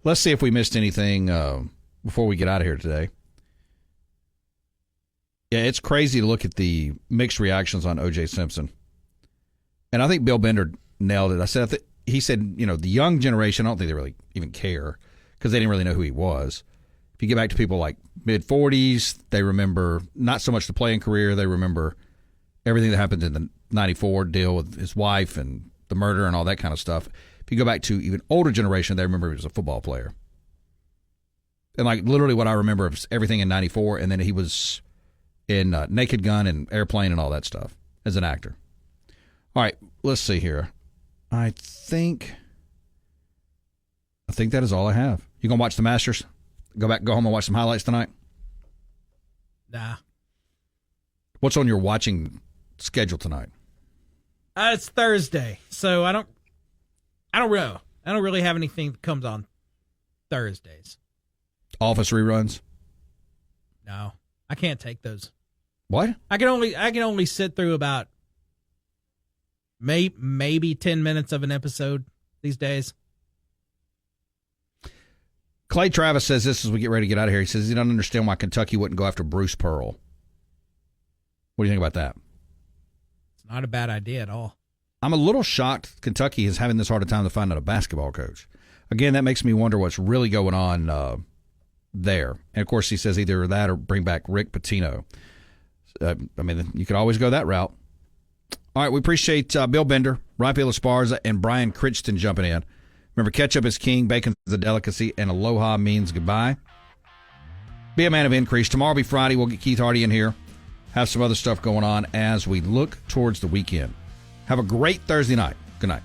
Let's see if we missed anything before we get out of here today. Yeah, it's crazy to look at the mixed reactions on O.J. Simpson. And I think Bill Bender nailed it. He said, the young generation, I don't think they really even care because they didn't really know who he was. If you get back to people like mid-40s, they remember not so much the playing career. They remember everything that happened in the 94 deal with his wife and the murder and all that kind of stuff. If you go back to even older generation, they remember he was a football player. And like literally what I remember is everything in 94, and then he was in Naked Gun and Airplane and all that stuff as an actor. All right, let's see here. I think that is all I have. You gonna watch the Masters? Go home and watch some highlights tonight? Nah. What's on your watching schedule tonight? It's Thursday, so I don't really have anything that comes on Thursdays. Office reruns? No, I can't take those. What? I can only sit through about maybe 10 minutes of an episode these days. Clay Travis says this as we get ready to get out of here. He says he doesn't understand why Kentucky wouldn't go after Bruce Pearl. What do you think about that? It's not a bad idea at all. I'm a little shocked Kentucky is having this hard a time to find out a basketball coach. Again, that makes me wonder what's really going on there. And, of course, he says either that or bring back Rick Pitino. You could always go that route. All right, we appreciate Bill Bender, Raphael Esparza, and Brian Chrichton jumping in. Remember, ketchup is king, bacon is a delicacy, and aloha means goodbye. Be a man of increase. Tomorrow will be Friday. We'll get Keith Hardy in here. Have some other stuff going on as we look towards the weekend. Have a great Thursday night. Good night.